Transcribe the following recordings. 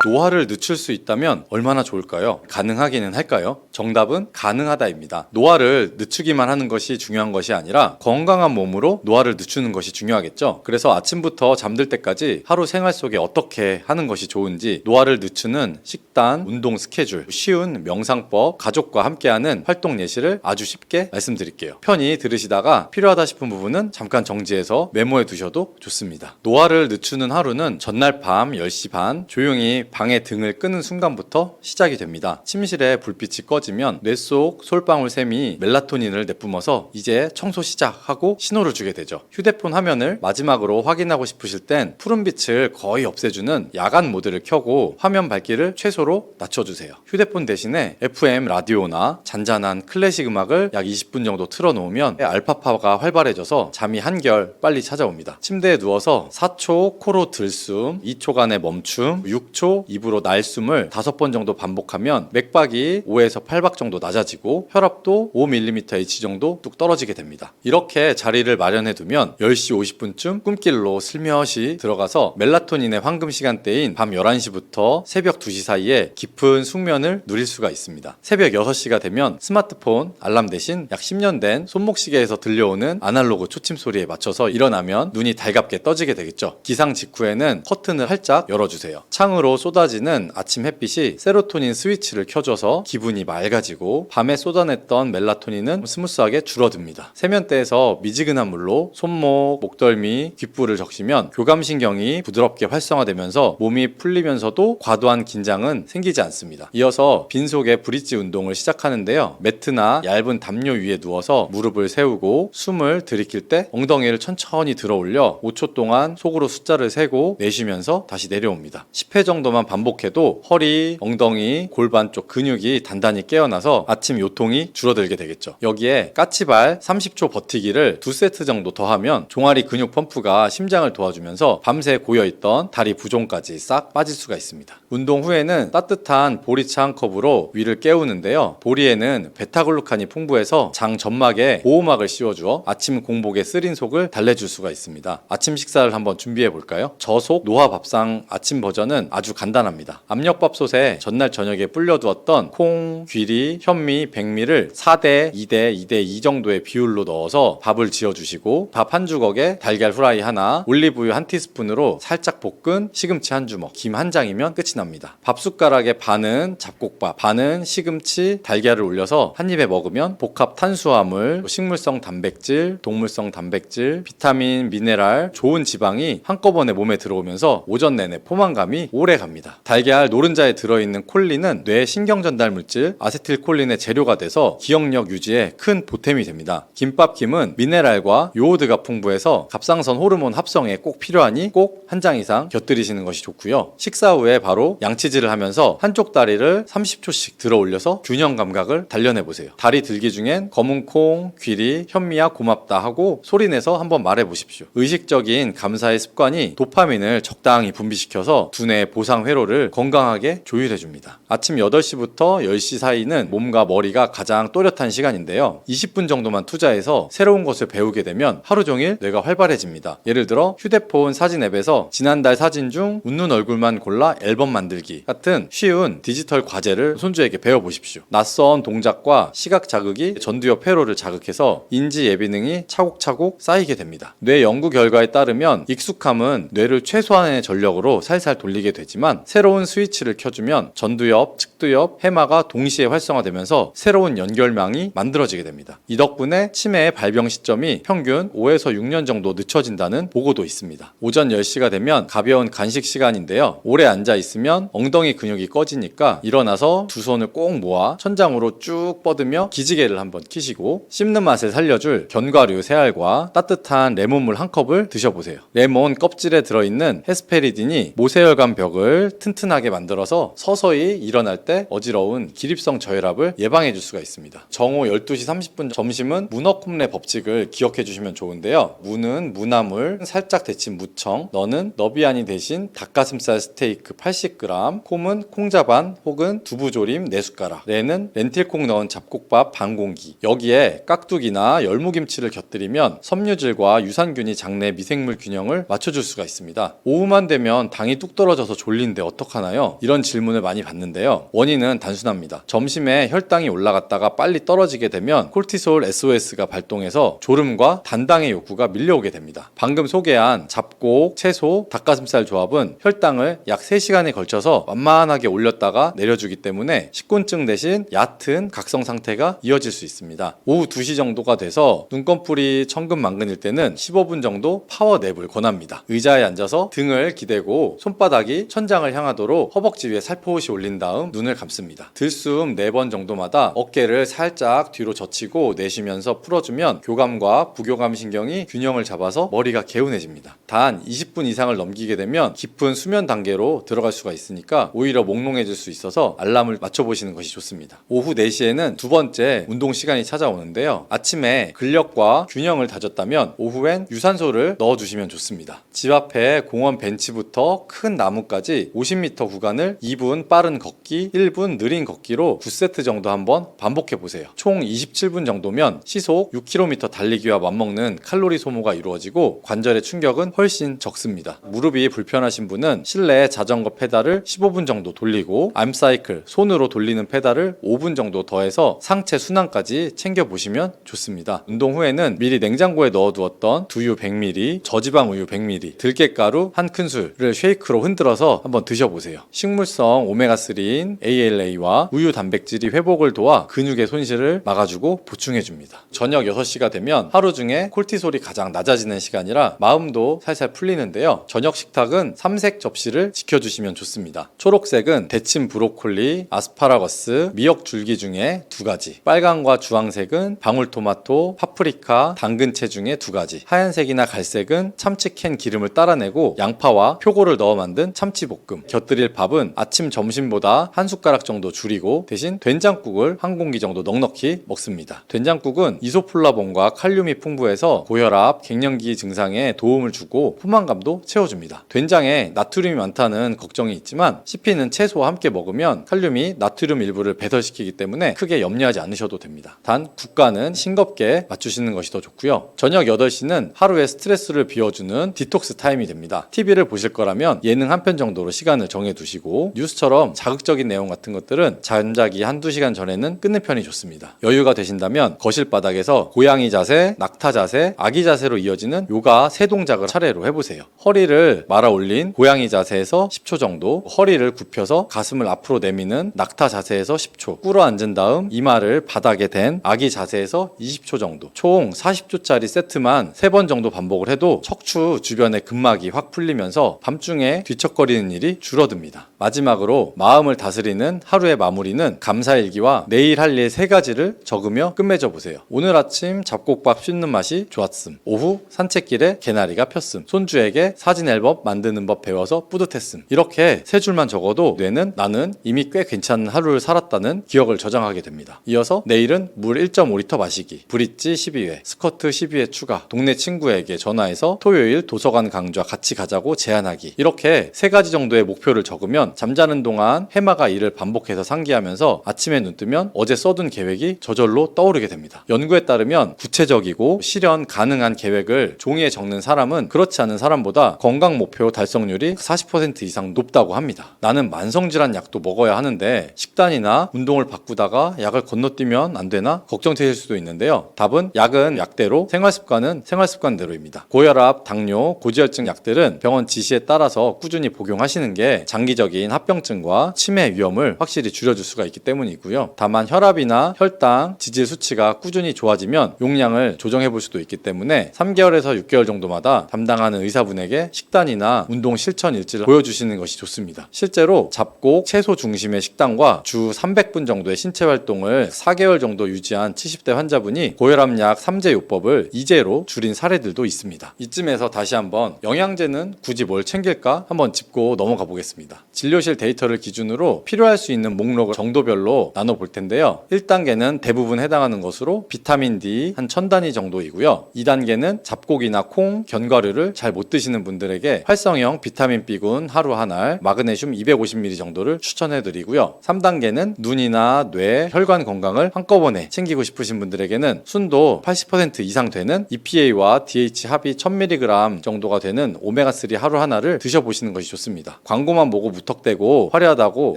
노화를 늦출 수 있다면 얼마나 좋을까요? 가능하기는 할까요? 정답은 가능하다입니다. 노화를 늦추기만 하는 것이 중요한 것이 아니라 건강한 몸으로 노화를 늦추는 것이 중요하겠죠. 그래서 아침부터 잠들 때까지 하루 생활 속에 어떻게 하는 것이 좋은지, 노화를 늦추는 식단, 운동 스케줄, 쉬운 명상법, 가족과 함께하는 활동 예시를 아주 쉽게 말씀드릴게요. 편히 들으시다가 필요하다 싶은 부분은 잠깐 정지해서 메모해 두셔도 좋습니다. 노화를 늦추는 하루는 전날 밤 10시 반 조용히 방의 등을 끄는 순간부터 시작이 됩니다. 침실에 불빛이 꺼지면 뇌 속 솔방울샘이 멜라토닌을 내뿜어서 이제 청소 시작하고 신호를 주게 되죠. 휴대폰 화면을 마지막으로 확인하고 싶으실 땐 푸른빛을 거의 없애주는 야간 모드를 켜고 화면 밝기를 최소로 낮춰주세요. 휴대폰 대신에 FM 라디오나 잔잔한 클래식 음악을 약 20분 정도 틀어놓으면 알파파가 활발해져서 잠이 한결 빨리 찾아옵니다. 침대에 누워서 4초 코로 들숨, 2초간의 멈춤, 6초 입으로 날숨을 5번 정도 반복하면 맥박이 5에서 8박 정도 낮아지고 혈압도 5mmH 정도 뚝 떨어지게 됩니다. 이렇게 자리를 마련해 두면 10시 50분쯤 꿈길로 슬며시 들어가서 멜라토닌의 황금 시간대인 밤 11시부터 새벽 2시 사이에 깊은 숙면을 누릴 수가 있습니다. 새벽 6시가 되면 스마트폰 알람 대신 약 10년 된 손목시계에서 들려오는 아날로그 초침 소리에 맞춰서 일어나면 눈이 달갑게 떠지게 되겠죠. 기상 직후에는 커튼을 활짝 열어주세요. 창으로 쏟아지는 아침 햇빛이 세로토닌 스위치를 켜줘서 기분이 맑아지고 밤에 쏟아냈던 멜라토닌은 스무스하게 줄어듭니다. 세면대에서 미지근한 물로 손목, 목덜미, 귓불을 적시면 교감신경이 부드럽게 활성화되면서 몸이 풀리면서도 과도한 긴장은 생기지 않습니다. 이어서 빈속에 브릿지 운동을 시작하는데요. 매트나 얇은 담요 위에 누워서 무릎을 세우고 숨을 들이킬 때 엉덩이를 천천히 들어 올려 5초 동안 속으로 숫자를 세고 내쉬면서 다시 내려옵니다. 10회 정도만 반복해도 허리, 엉덩이, 골반 쪽 근육이 단단히 깨어나서 아침 요통이 줄어들게 되겠죠. 여기에 까치발 30초 버티기를 2세트 정도 더하면 종아리 근육 펌프가 심장을 도와주면서 밤새 고여있던 다리 부종까지 싹 빠질 수가 있습니다. 운동 후에는 따뜻한 보리차 한 컵으로 위를 깨우는데요. 보리에는 베타글루칸이 풍부해서 장 점막에 보호막을 씌워주어 아침 공복에 쓰린 속을 달래줄 수가 있습니다. 아침 식사를 한번 준비해 볼까요? 저속 노화 밥상 아침 버전은 아주 간단합니다. 압력밥솥에 전날 저녁에 불려두었던 콩, 귀리, 현미, 백미를 4대 2대 2대 2 정도의 비율로 넣어서 밥을 지어주시고 밥 한 주걱에 달걀 후라이 하나, 올리브유 한 티스푼으로 살짝 볶은 시금치 한 주먹, 김 한 장이면 끝이 납니다. 밥 숟가락에 반은 잡곡밥, 반은 시금치, 달걀을 올려서 한 입에 먹으면 복합 탄수화물, 식물성 단백질, 동물성 단백질, 비타민, 미네랄, 좋은 지방이 한꺼번에 몸에 들어오면서 오전 내내 포만감이 오래 갑니다. 달걀 노른자에 들어있는 콜린은 뇌 신경전달 물질 아세틸콜린의 재료가 돼서 기억력 유지에 큰 보탬이 됩니다. 김밥김은 미네랄과 요오드가 풍부해서 갑상선 호르몬 합성에 꼭 필요하니 꼭 한 장 이상 곁들이시는 것이 좋고요. 식사 후에 바로 양치질을 하면서 한쪽 다리를 30초씩 들어 올려서 균형 감각을 단련해보세요. 다리 들기 중엔 검은 콩, 귀리, 현미야 고맙다 하고 소리내서 한번 말해보십시오. 의식적인 감사의 습관이 도파민을 적당히 분비시켜서 두뇌 보상 회로를 건강하게 조율해줍니다. 아침 8시부터 10시 사이는 몸과 머리가 가장 또렷한 시간인데요. 20분 정도만 투자해서 새로운 것을 배우게 되면 하루 종일 뇌가 활발해집니다. 예를 들어 휴대폰 사진 앱에서 지난달 사진 중 웃는 얼굴만 골라 앨범 만들기 같은 쉬운 디지털 과제를 손주에게 배워보십시오. 낯선 동작과 시각 자극이 전두엽 회로를 자극해서 인지 예비능이 차곡차곡 쌓이게 됩니다. 뇌 연구 결과에 따르면 익숙함은 뇌를 최소한의 전력으로 살살 돌리게 되지만 새로운 스위치를 켜주면 전두엽, 측두엽, 해마가 동시에 활성화되면서 새로운 연결망이 만들어지게 됩니다. 이 덕분에 치매의 발병 시점이 평균 5에서 6년 정도 늦춰진다는 보고도 있습니다. 오전 10시가 되면 가벼운 간식 시간인데요. 오래 앉아 있으면 엉덩이 근육이 꺼지니까 일어나서 두 손을 꼭 모아 천장으로 쭉 뻗으며 기지개를 한번 키시고 씹는 맛을 살려줄 견과류 3알과 따뜻한 레몬물 한 컵을 드셔보세요. 레몬 껍질에 들어있는 헤스페리딘이 모세혈관 벽을 튼튼하게 만들어서 서서히 일어날 때 어지러운 기립성 급성 저혈압을 예방해 줄 수가 있습니다. 정오 12시 30분 점심은 문어콤레 법칙을 기억해 주시면 좋은데요. 무는 무나물, 살짝 데친 무청, 너는 너비아니 대신 닭가슴살 스테이크 80g, 콤은 콩자반 혹은 두부조림 4숟가락, 레는 렌틸콩 넣은 잡곡밥 반 공기. 여기에 깍두기나 열무김치를 곁들이면 섬유질과 유산균이 장내 미생물 균형을 맞춰줄 수가 있습니다. 오후만 되면 당이 뚝 떨어져서 졸린데 어떡하나요? 이런 질문을 많이 받는데요. 원인은 단순합니다. 점심에 혈당이 올라갔다가 빨리 떨어지게 되면 콜티솔 SOS가 발동해서 졸음과 단당의 욕구가 밀려오게 됩니다. 방금 소개한 잡곡, 채소, 닭가슴살 조합은 혈당을 약 3시간에 걸쳐서 완만하게 올렸다가 내려주기 때문에 식곤증 대신 얕은 각성 상태가 이어질 수 있습니다. 오후 2시 정도가 돼서 눈꺼풀이 천근만근일 때는 15분 정도 파워냅을 권합니다. 의자에 앉아서 등을 기대고 손바닥이 천장을 향하도록 허벅지 위에 살포시 올린 다음 눈을 감습니다. 들숨 4번 정도마다 어깨를 살짝 뒤로 젖히고 내쉬면서 풀어주면 교감과 부교감 신경이 균형을 잡아서 머리가 개운해집니다. 단 20분 이상을 넘기게 되면 깊은 수면 단계로 들어갈 수가 있으니까 오히려 몽롱해질 수 있어서 알람을 맞춰보시는 것이 좋습니다. 오후 4시에는 두 번째 운동 시간이 찾아오는데요. 아침에 근력과 균형을 다졌다면 오후엔 유산소를 넣어주시면 좋습니다. 집 앞에 공원 벤치부터 큰 나무까지 50m 구간을 2분 빠른 걷기, 1분 느린 걷기로 9세트 정도 한번 반복해보세요. 총 27분 정도면 시속 6km 달리기와 맞먹는 칼로리 소모가 이루어지고 관절의 충격은 훨씬 적습니다. 무릎이 불편하신 분은 실내 자전거 페달을 15분 정도 돌리고 암사이클, 손으로 돌리는 페달을 5분 정도 더해서 상체 순환까지 챙겨보시면 좋습니다. 운동 후에는 미리 냉장고에 넣어두었던 두유 100ml, 저지방 우유 100ml, 들깨가루 1큰술을 쉐이크로 흔들어서 한번 드셔보세요. 식물성 오메가3인 ALA와 우유 단백질이 회복을 도와 근육의 손실을 막아주고 보충해줍니다. 저녁 6시가 되면 하루 중에 콜티솔이 가장 낮아지는 시간이라 마음도 살살 풀리는데요. 저녁 식탁은 3색 접시를 지켜주시면 좋습니다. 초록색은 데친 브로콜리, 아스파라거스, 미역 줄기 중에 2가지, 빨강과 주황색은 방울토마토, 파프리카, 당근채 중에 2가지, 하얀색이나 갈색은 참치캔 기름을 따라내고 양파와 표고를 넣어 만든 참치볶음. 곁들일 밥은 아침 점심보다 한 숟가락 정도 줄이고 대신 된장국을 한 공기 정도 넉넉히 먹습니다. 된장국은 이소플라본과 칼륨이 풍부해서 고혈압, 갱년기 증상에 도움을 주고 포만감도 채워줍니다. 된장에 나트륨이 많다는 걱정이 있지만 씹히는 채소와 함께 먹으면 칼륨이 나트륨 일부를 배설시키기 때문에 크게 염려하지 않으셔도 됩니다. 단 국간은 싱겁게 맞추시는 것이 더 좋고요. 저녁 8시는 하루의 스트레스를 비워주는 디톡스 타임이 됩니다. TV를 보실 거라면 예능 한 편 정도로 시간을 정해두시고 뉴스처럼 자극적인 내용 같은 것들은 잠자기 한두 시간 전에는 끊는 편이 좋습니다. 여유가 되신다면 거실 바닥에서 고양이 자세, 낙타 자세, 아기 자세로 이어지는 요가 3동작을 차례로 해보세요. 허리를 말아 올린 고양이 자세에서 10초 정도, 허리를 굽혀서 가슴을 앞으로 내미는 낙타 자세에서 10초, 꿇어 앉은 다음 이마를 바닥에 댄 아기 자세에서 20초 정도, 총 40초짜리 세트만 3번 정도 반복을 해도 척추 주변의 근막이 확 풀리면서 밤중에 뒤척거리는 일이 줄어듭니다. 마지막으로 마음을 다스리는 하루의 마무리는 감사일기와 내일 할 일 3가지를 적으며 끝맺어 보세요. 오늘 아침 잡곡밥 씹는 맛이 좋았음. 오후 산책길에 개나리가 폈음. 손주에게 사진 앨범 만드는 법 배워서 뿌듯했음. 이렇게 3줄만 적어도 뇌는 나는 이미 꽤 괜찮은 하루를 살았다는 기억을 저장하게 됩니다. 이어서 내일은 물 1.5리터 마시기, 브릿지 12회, 스쿼트 12회 추가, 동네 친구에게 전화해서 토요일 도서관 강좌 같이 가자고 제안하기. 이렇게 3가지 정도의 목표를 적으면 잠자는 동안 해마가 이를 반복해서 상기하면서 아침에 눈 뜨면 어제 써둔 계획이 저절로 떠오르게 됩니다. 연구에 따르면 구체적이고 실현 가능한 계획을 종이에 적는 사람은 그렇지 않은 사람보다 건강 목표 달성률이 40% 이상 높다고 합니다. 나는 만성질환 약도 먹어야 하는데 식단이나 운동을 바꾸다가 약을 건너뛰면 안 되나 걱정되실 수도 있는데요. 답은 약은 약대로, 생활습관은 생활습관대로입니다. 고혈압, 당뇨, 고지혈증 약들은 병원 지시에 따라서 꾸준히 복용하시는 게 장기적인 합병증과 치매 위험을 확실히 줄여줄 수가 있기 때문이고요. 다만 혈압이나 혈당, 지질 수치가 꾸준히 좋아지면 용량을 조정해 볼 수도 있기 때문에 3개월에서 6개월 정도마다 담당하는 의사분에게 식단이나 운동 실천 일지를 보여주시는 것이 좋습니다. 실제로 잡곡, 채소 중심의 식단과 주 300분 정도의 신체 활동을 4개월 정도 유지한 70대 환자분이 고혈압약 3제 요법을 2제로 줄인 사례들도 있습니다. 이쯤에서 다시 한번 영양제는 굳이 뭘 챙길까 한번 짚고 넘어가 보겠습니다. 진료실 데이터를 기준으로 필요할 수 있는 목록을 정도 정도별로 나눠볼 텐데요. 1단계는 대부분 해당하는 것으로 비타민 D 한 1000단위 정도이고요. 2단계는 잡곡이나 콩, 견과류를 잘 못 드시는 분들에게 활성형 비타민 B군 하루 한 알, 마그네슘 250mg 정도를 추천해드리고요. 3단계는 눈이나 뇌, 혈관 건강을 한꺼번에 챙기고 싶으신 분들에게는 순도 80% 이상 되는 EPA와 DH 합이 1000mg 정도가 되는 오메가3 하루 하나를 드셔보시는 것이 좋습니다. 광고만 보고 무턱대고 화려하다고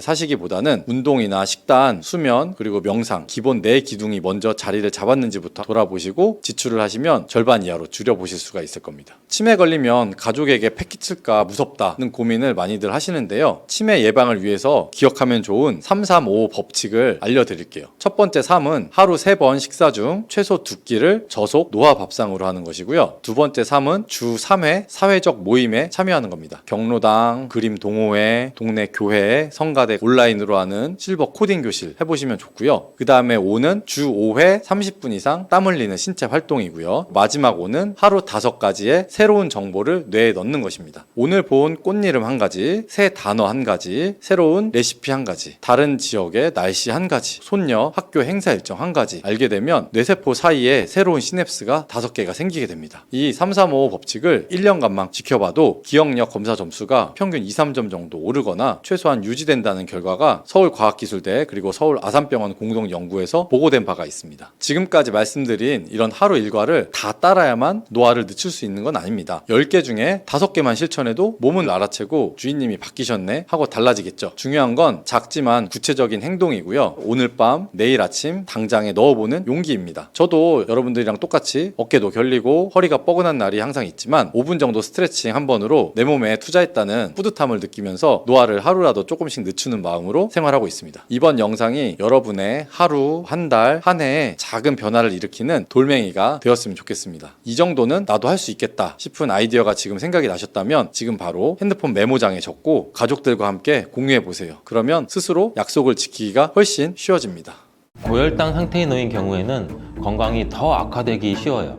사시기보다는 운동이나 식단, 수면, 그리고 명상, 기본 내 기둥이 먼저 자리를 잡았는지부터 돌아보시고 지출을 하시면 절반 이하로 줄여보실 수가 있을 겁니다. 치매 걸리면 가족에게 패키칠까 무섭다는 고민을 많이들 하시는데요. 치매 예방을 위해서 기억하면 좋은 3-3-5 법칙을 알려드릴게요. 첫 번째 3은 하루 3번 식사 중 최소 2끼를 저속 노화 밥상으로 하는 것이고요. 두 번째 3은 주 3회 사회적 모임에 참여하는 겁니다. 경로당, 그림 동호회, 동네 교회, 성가대 온라인으로 하는 실버 코딩 교실 해보시면 좋고요. 그 다음에 5는 주 5회 30분 이상 땀 흘리는 신체 활동이고요. 마지막 5는 하루 5가지의 새로운 정보를 뇌에 넣는 것입니다. 오늘 본 꽃이름 한 가지, 새 단어 한 가지, 새로운 레시피 한 가지, 다른 지역의 날씨 한 가지, 손녀 학교 행사 일정 한 가지 알게 되면 뇌세포 사이에 새로운 시냅스가 5개가 생기게 됩니다. 이 3-3-5 법칙을 1년간만 지켜봐도 기억력 검사 점수가 평균 2-3점 정도 오르거나 최소한 유지된다는 결과가 서울과학기술대 그리고 서울 아산병원 공동연구에서 보고된 바가 있습니다. 지금까지 말씀드린 이런 하루 일과를 다 따라야만 노화를 늦출 수 있는 건 아닙니다. 10개 중에 5개만 실천해도 몸은 알아채고 주인님이 바뀌셨네 하고 달라지겠죠. 중요한 건 작지만 구체적인 행동이고요. 오늘 밤, 내일 아침 당장에 넣어보는 용기입니다. 저도 여러분들이랑 똑같이 어깨도 결리고 허리가 뻐근한 날이 항상 있지만 5분 정도 스트레칭 한 번으로 내 몸에 투자했다는 뿌듯함을 느끼면서 노화를 하루라도 조금씩 늦추는 마음으로 생활하고 있습니다. 이번 영상이 여러분의 하루, 한 달, 한 해에 작은 변화를 일으키는 돌멩이가 되었으면 좋겠습니다. 이 정도는 나도 할 수 있겠다 싶은 아이디어가 지금 생각이 나셨다면 지금 바로 핸드폰 메모장에 적고 가족들과 함께 공유해보세요. 그러면 스스로 약속을 지키기가 훨씬 쉬워집니다. 고혈당 상태에 놓인 경우에는 건강이 더 악화되기 쉬워요.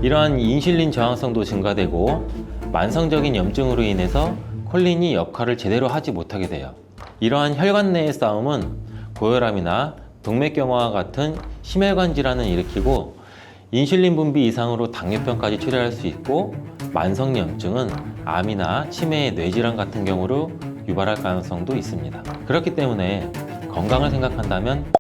이러한 인슐린 저항성도 증가되고 만성적인 염증으로 인해서 콜린이 역할을 제대로 하지 못하게 돼요. 이러한 혈관 내의 싸움은 고혈압이나 동맥경화와 같은 심혈관 질환을 일으키고 인슐린 분비 이상으로 당뇨병까지 초래할 수 있고 만성염증은 암이나 치매의 뇌질환 같은 경우로 유발할 가능성도 있습니다. 그렇기 때문에 건강을 생각한다면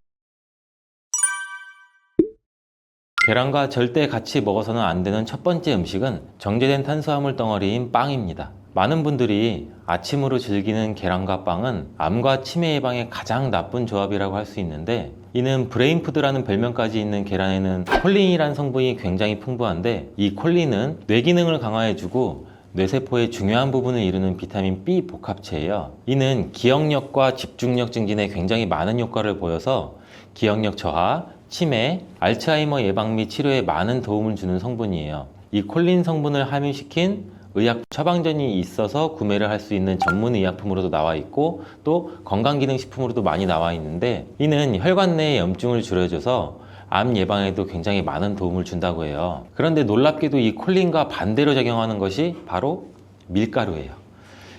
계란과 절대 같이 먹어서는 안 되는 첫 번째 음식은 정제된 탄수화물 덩어리인 빵입니다. 많은 분들이 아침으로 즐기는 계란과 빵은 암과 치매 예방에 가장 나쁜 조합이라고 할 수 있는데, 이는 브레인푸드라는 별명까지 있는 계란에는 콜린이라는 성분이 굉장히 풍부한데, 이 콜린은 뇌 기능을 강화해주고 뇌세포의 중요한 부분을 이루는 비타민 B 복합체예요. 이는 기억력과 집중력 증진에 굉장히 많은 효과를 보여서 기억력 저하, 치매, 알츠하이머 예방 및 치료에 많은 도움을 주는 성분이에요. 이 콜린 성분을 함유시킨 의약 처방전이 있어서 구매를 할 수 있는 전문 의약품으로도 나와 있고 또 건강기능식품으로도 많이 나와 있는데, 이는 혈관 내의 염증을 줄여줘서 암 예방에도 굉장히 많은 도움을 준다고 해요. 그런데 놀랍게도 이 콜린과 반대로 작용하는 것이 바로 밀가루예요.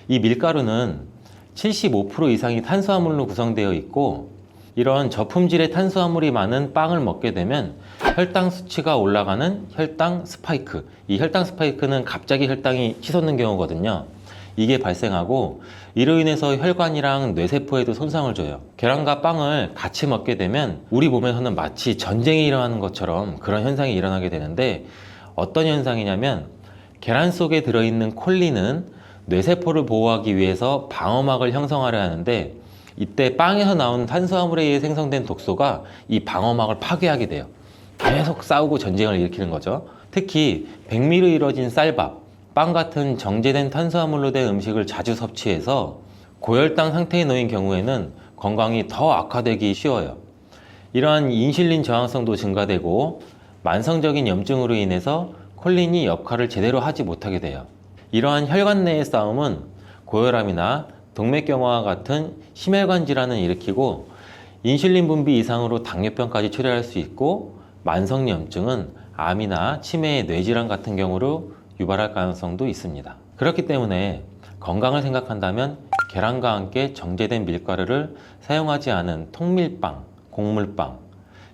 이 밀가루는 75% 이상이 탄수화물로 구성되어 있고, 이런 저품질의 탄수화물이 많은 빵을 먹게 되면 혈당 수치가 올라가는 혈당 스파이크, 이 혈당 스파이크는 갑자기 혈당이 치솟는 경우거든요. 이게 발생하고 이로 인해서 혈관이랑 뇌세포에도 손상을 줘요. 계란과 빵을 같이 먹게 되면 우리 몸에서는 마치 전쟁이 일어나는 것처럼 그런 현상이 일어나게 되는데, 어떤 현상이냐면 계란 속에 들어있는 콜린은 뇌세포를 보호하기 위해서 방어막을 형성하려 하는데, 이때 빵에서 나온 탄수화물에 의해 생성된 독소가 이 방어막을 파괴하게 돼요. 계속 싸우고 전쟁을 일으키는 거죠. 특히 백미로 이루어진 쌀밥, 빵 같은 정제된 탄수화물로 된 음식을 자주 섭취해서 고혈당 상태에 놓인 경우에는 건강이 더 악화되기 쉬워요. 이러한 인슐린 저항성도 증가되고 만성적인 염증으로 인해서 콜린이 역할을 제대로 하지 못하게 돼요. 이러한 혈관 내의 싸움은 고혈압이나 동맥경화와 같은 심혈관 질환을 일으키고 인슐린 분비 이상으로 당뇨병까지 초래할 수 있고, 만성염증은 암이나 치매의 뇌질환 같은 경우로 유발할 가능성도 있습니다. 그렇기 때문에 건강을 생각한다면 계란과 함께 정제된 밀가루를 사용하지 않은 통밀빵, 곡물빵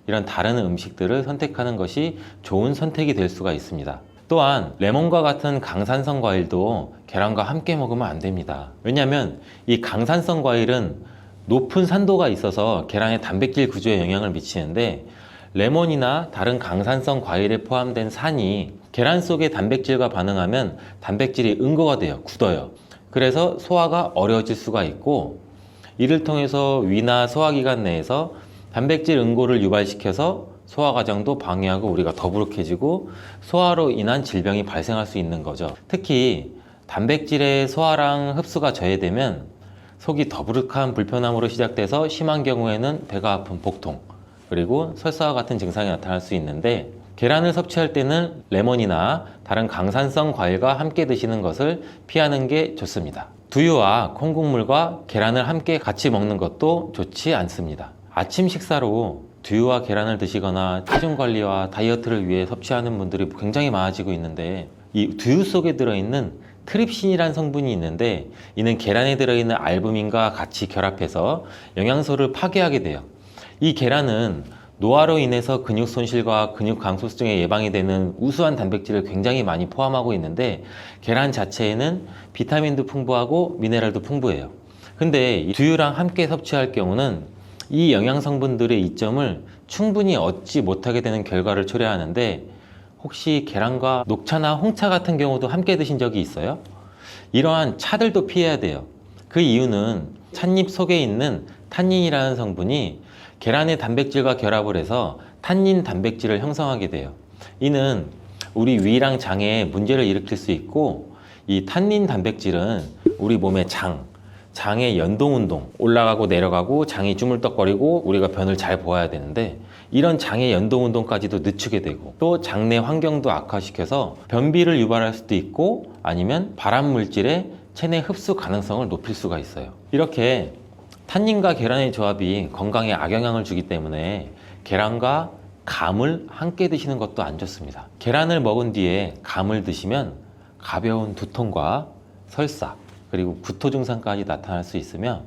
이런 다른 음식들을 선택하는 것이 좋은 선택이 될 수가 있습니다. 또한 레몬과 같은 강산성 과일도 계란과 함께 먹으면 안 됩니다. 왜냐하면 이 강산성 과일은 높은 산도가 있어서 계란의 단백질 구조에 영향을 미치는데, 레몬이나 다른 강산성 과일에 포함된 산이 계란 속의 단백질과 반응하면 단백질이 응고가 돼요. 굳어요. 그래서 소화가 어려워질 수가 있고, 이를 통해서 위나 소화기관 내에서 단백질 응고를 유발시켜서 소화 과정도 방해하고 우리가 더부룩해지고 소화로 인한 질병이 발생할 수 있는 거죠. 특히 단백질의 소화랑 흡수가 저해되면 속이 더부룩한 불편함으로 시작돼서 심한 경우에는 배가 아픈 복통, 그리고 설사와 같은 증상이 나타날 수 있는데, 계란을 섭취할 때는 레몬이나 다른 강산성 과일과 함께 드시는 것을 피하는 게 좋습니다. 두유와 콩국물과 계란을 함께 같이 먹는 것도 좋지 않습니다. 아침 식사로 두유와 계란을 드시거나 체중 관리와 다이어트를 위해 섭취하는 분들이 굉장히 많아지고 있는데, 이 두유 속에 들어있는 트립신이라는 성분이 있는데, 이는 계란에 들어있는 알부민과 같이 결합해서 영양소를 파괴하게 돼요. 이 계란은 노화로 인해서 근육 손실과 근육 감소증에 예방이 되는 우수한 단백질을 굉장히 많이 포함하고 있는데, 계란 자체에는 비타민도 풍부하고 미네랄도 풍부해요. 근데 이 두유랑 함께 섭취할 경우는 이 영양 성분들의 이점을 충분히 얻지 못하게 되는 결과를 초래하는데, 혹시 계란과 녹차나 홍차 같은 경우도 함께 드신 적이 있어요? 이러한 차들도 피해야 돼요. 그 이유는 찻잎 속에 있는 탄닌이라는 성분이 계란의 단백질과 결합을 해서 탄닌 단백질을 형성하게 돼요. 이는 우리 위랑 장에 문제를 일으킬 수 있고, 이 탄닌 단백질은 우리 몸의 장의 연동운동, 올라가고 내려가고 장이 주물떡거리고 우리가 변을 잘 보아야 되는데, 이런 장의 연동운동까지도 늦추게 되고, 또 장내 환경도 악화시켜서 변비를 유발할 수도 있고, 아니면 발암물질의 체내 흡수 가능성을 높일 수가 있어요. 이렇게 탄닌과 계란의 조합이 건강에 악영향을 주기 때문에 계란과 감을 함께 드시는 것도 안 좋습니다. 계란을 먹은 뒤에 감을 드시면 가벼운 두통과 설사, 그리고 구토 증상까지 나타날 수 있으며,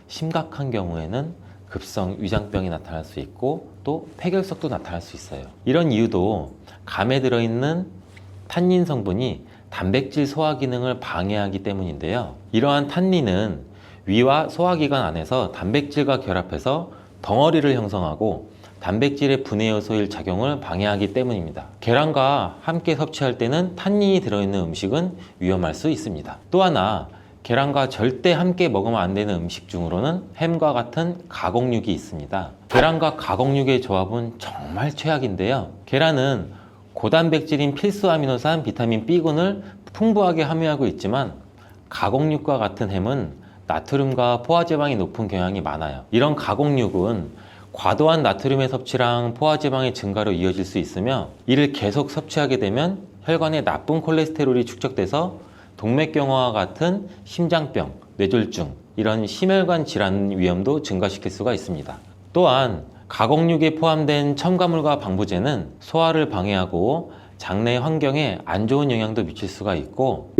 심각한 경우에는 급성 위장병이 나타날 수 있고 또 폐결석도 나타날 수 있어요. 이런 이유도 감에 들어있는 탄닌 성분이 단백질 소화 기능을 방해하기 때문인데요. 이러한 탄닌은 위와 소화기관 안에서 단백질과 결합해서 덩어리를 형성하고 단백질의 분해 요소일 작용을 방해하기 때문입니다. 계란과 함께 섭취할 때는 탄닌이 들어있는 음식은 위험할 수 있습니다. 또 하나, 계란과 절대 함께 먹으면 안 되는 음식 중으로는 햄과 같은 가공육이 있습니다. 계란과 가공육의 조합은 정말 최악인데요. 계란은 고단백질인 필수 아미노산 비타민 B군을 풍부하게 함유하고 있지만, 가공육과 같은 햄은 나트륨과 포화지방이 높은 경향이 많아요. 이런 가공육은 과도한 나트륨의 섭취랑 포화지방의 증가로 이어질 수 있으며, 이를 계속 섭취하게 되면 혈관에 나쁜 콜레스테롤이 축적돼서 동맥경화와 같은 심장병, 뇌졸중, 이런 심혈관 질환 위험도 증가시킬 수가 있습니다. 또한 가공육에 포함된 첨가물과 방부제는 소화를 방해하고 장내 환경에 안 좋은 영향도 미칠 수가 있고,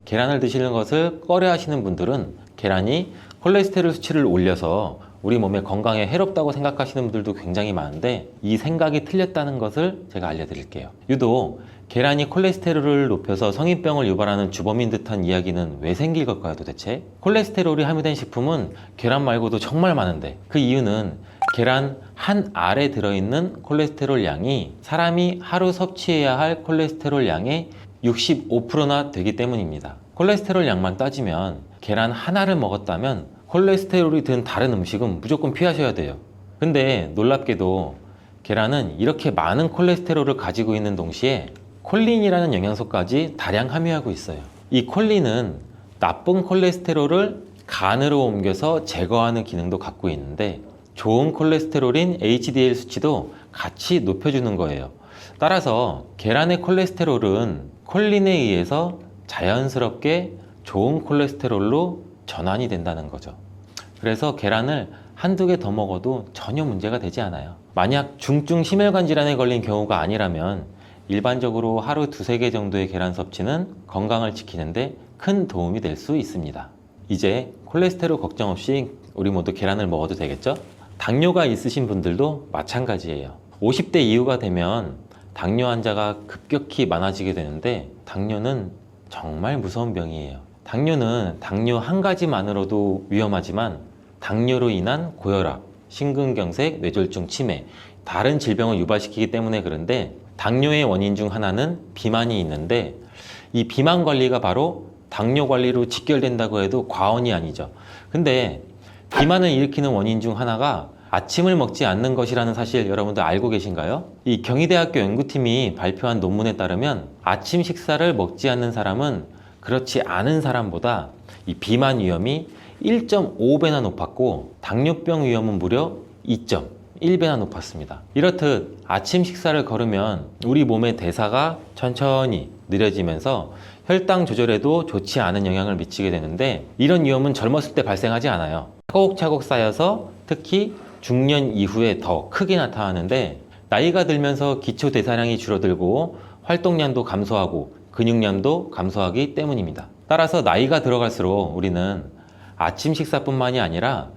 계란을 드시는 것을 꺼려 하시는 분들은 계란이 콜레스테롤 수치를 올려서 우리 몸의 건강에 해롭다고 생각하시는 분들도 굉장히 많은데, 이 생각이 틀렸다는 것을 제가 알려드릴게요. 유독 계란이 콜레스테롤을 높여서 성인병을 유발하는 주범인 듯한 이야기는 왜 생길 걸까요, 도대체? 콜레스테롤이 함유된 식품은 계란 말고도 정말 많은데, 그 이유는 계란 한 알에 들어있는 콜레스테롤 양이 사람이 하루 섭취해야 할 콜레스테롤 양의 65%나 되기 때문입니다. 콜레스테롤 양만 따지면 계란 하나를 먹었다면 콜레스테롤이 든 다른 음식은 무조건 피하셔야 돼요. 근데 놀랍게도 계란은 이렇게 많은 콜레스테롤을 가지고 있는 동시에 콜린이라는 영양소까지 다량 함유하고 있어요. 이 콜린은 나쁜 콜레스테롤을 간으로 옮겨서 제거하는 기능도 갖고 있는데, 좋은 콜레스테롤인 HDL 수치도 같이 높여주는 거예요. 따라서 계란의 콜레스테롤은 콜린에 의해서 자연스럽게 좋은 콜레스테롤로 전환이 된다는 거죠. 그래서 계란을 한두 개 더 먹어도 전혀 문제가 되지 않아요. 만약 중증 심혈관 질환에 걸린 경우가 아니라면 일반적으로 하루 두세 개 정도의 계란 섭취는 건강을 지키는데 큰 도움이 될 수 있습니다. 이제 콜레스테롤 걱정 없이 우리 모두 계란을 먹어도 되겠죠? 당뇨가 있으신 분들도 마찬가지예요. 50대 이후가 되면 당뇨 환자가 급격히 많아지게 되는데 당뇨는 정말 무서운 병이에요. 당뇨는 당뇨 한 가지만으로도 위험하지만 당뇨로 인한 고혈압, 심근경색, 뇌졸중, 치매, 다른 질병을 유발시키기 때문에 그런데 당뇨의 원인 중 하나는 비만이 있는데 이 비만 관리가 바로 당뇨 관리로 직결된다고 해도 과언이 아니죠. 근데 비만을 일으키는 원인 중 하나가 아침을 먹지 않는 것이라는 사실 여러분들 알고 계신가요? 이 경희대학교 연구팀이 발표한 논문에 따르면 아침 식사를 먹지 않는 사람은 그렇지 않은 사람보다 이 비만 위험이 1.5배나 높았고 당뇨병 위험은 무려 2.1배나 높았습니다. 이렇듯 아침 식사를 거르면 우리 몸의 대사가 천천히 느려지면서 혈당 조절에도 좋지 않은 영향을 미치게 되는데 이런 위험은 젊었을 때 발생하지 않아요. 차곡차곡 쌓여서 특히 중년 이후에 더 크게 나타나는데 나이가 들면서 기초 대사량이 줄어들고 활동량도 감소하고 근육량도 감소하기 때문입니다. 따라서 나이가 들어갈수록 우리는 아침 식사뿐만이 아니라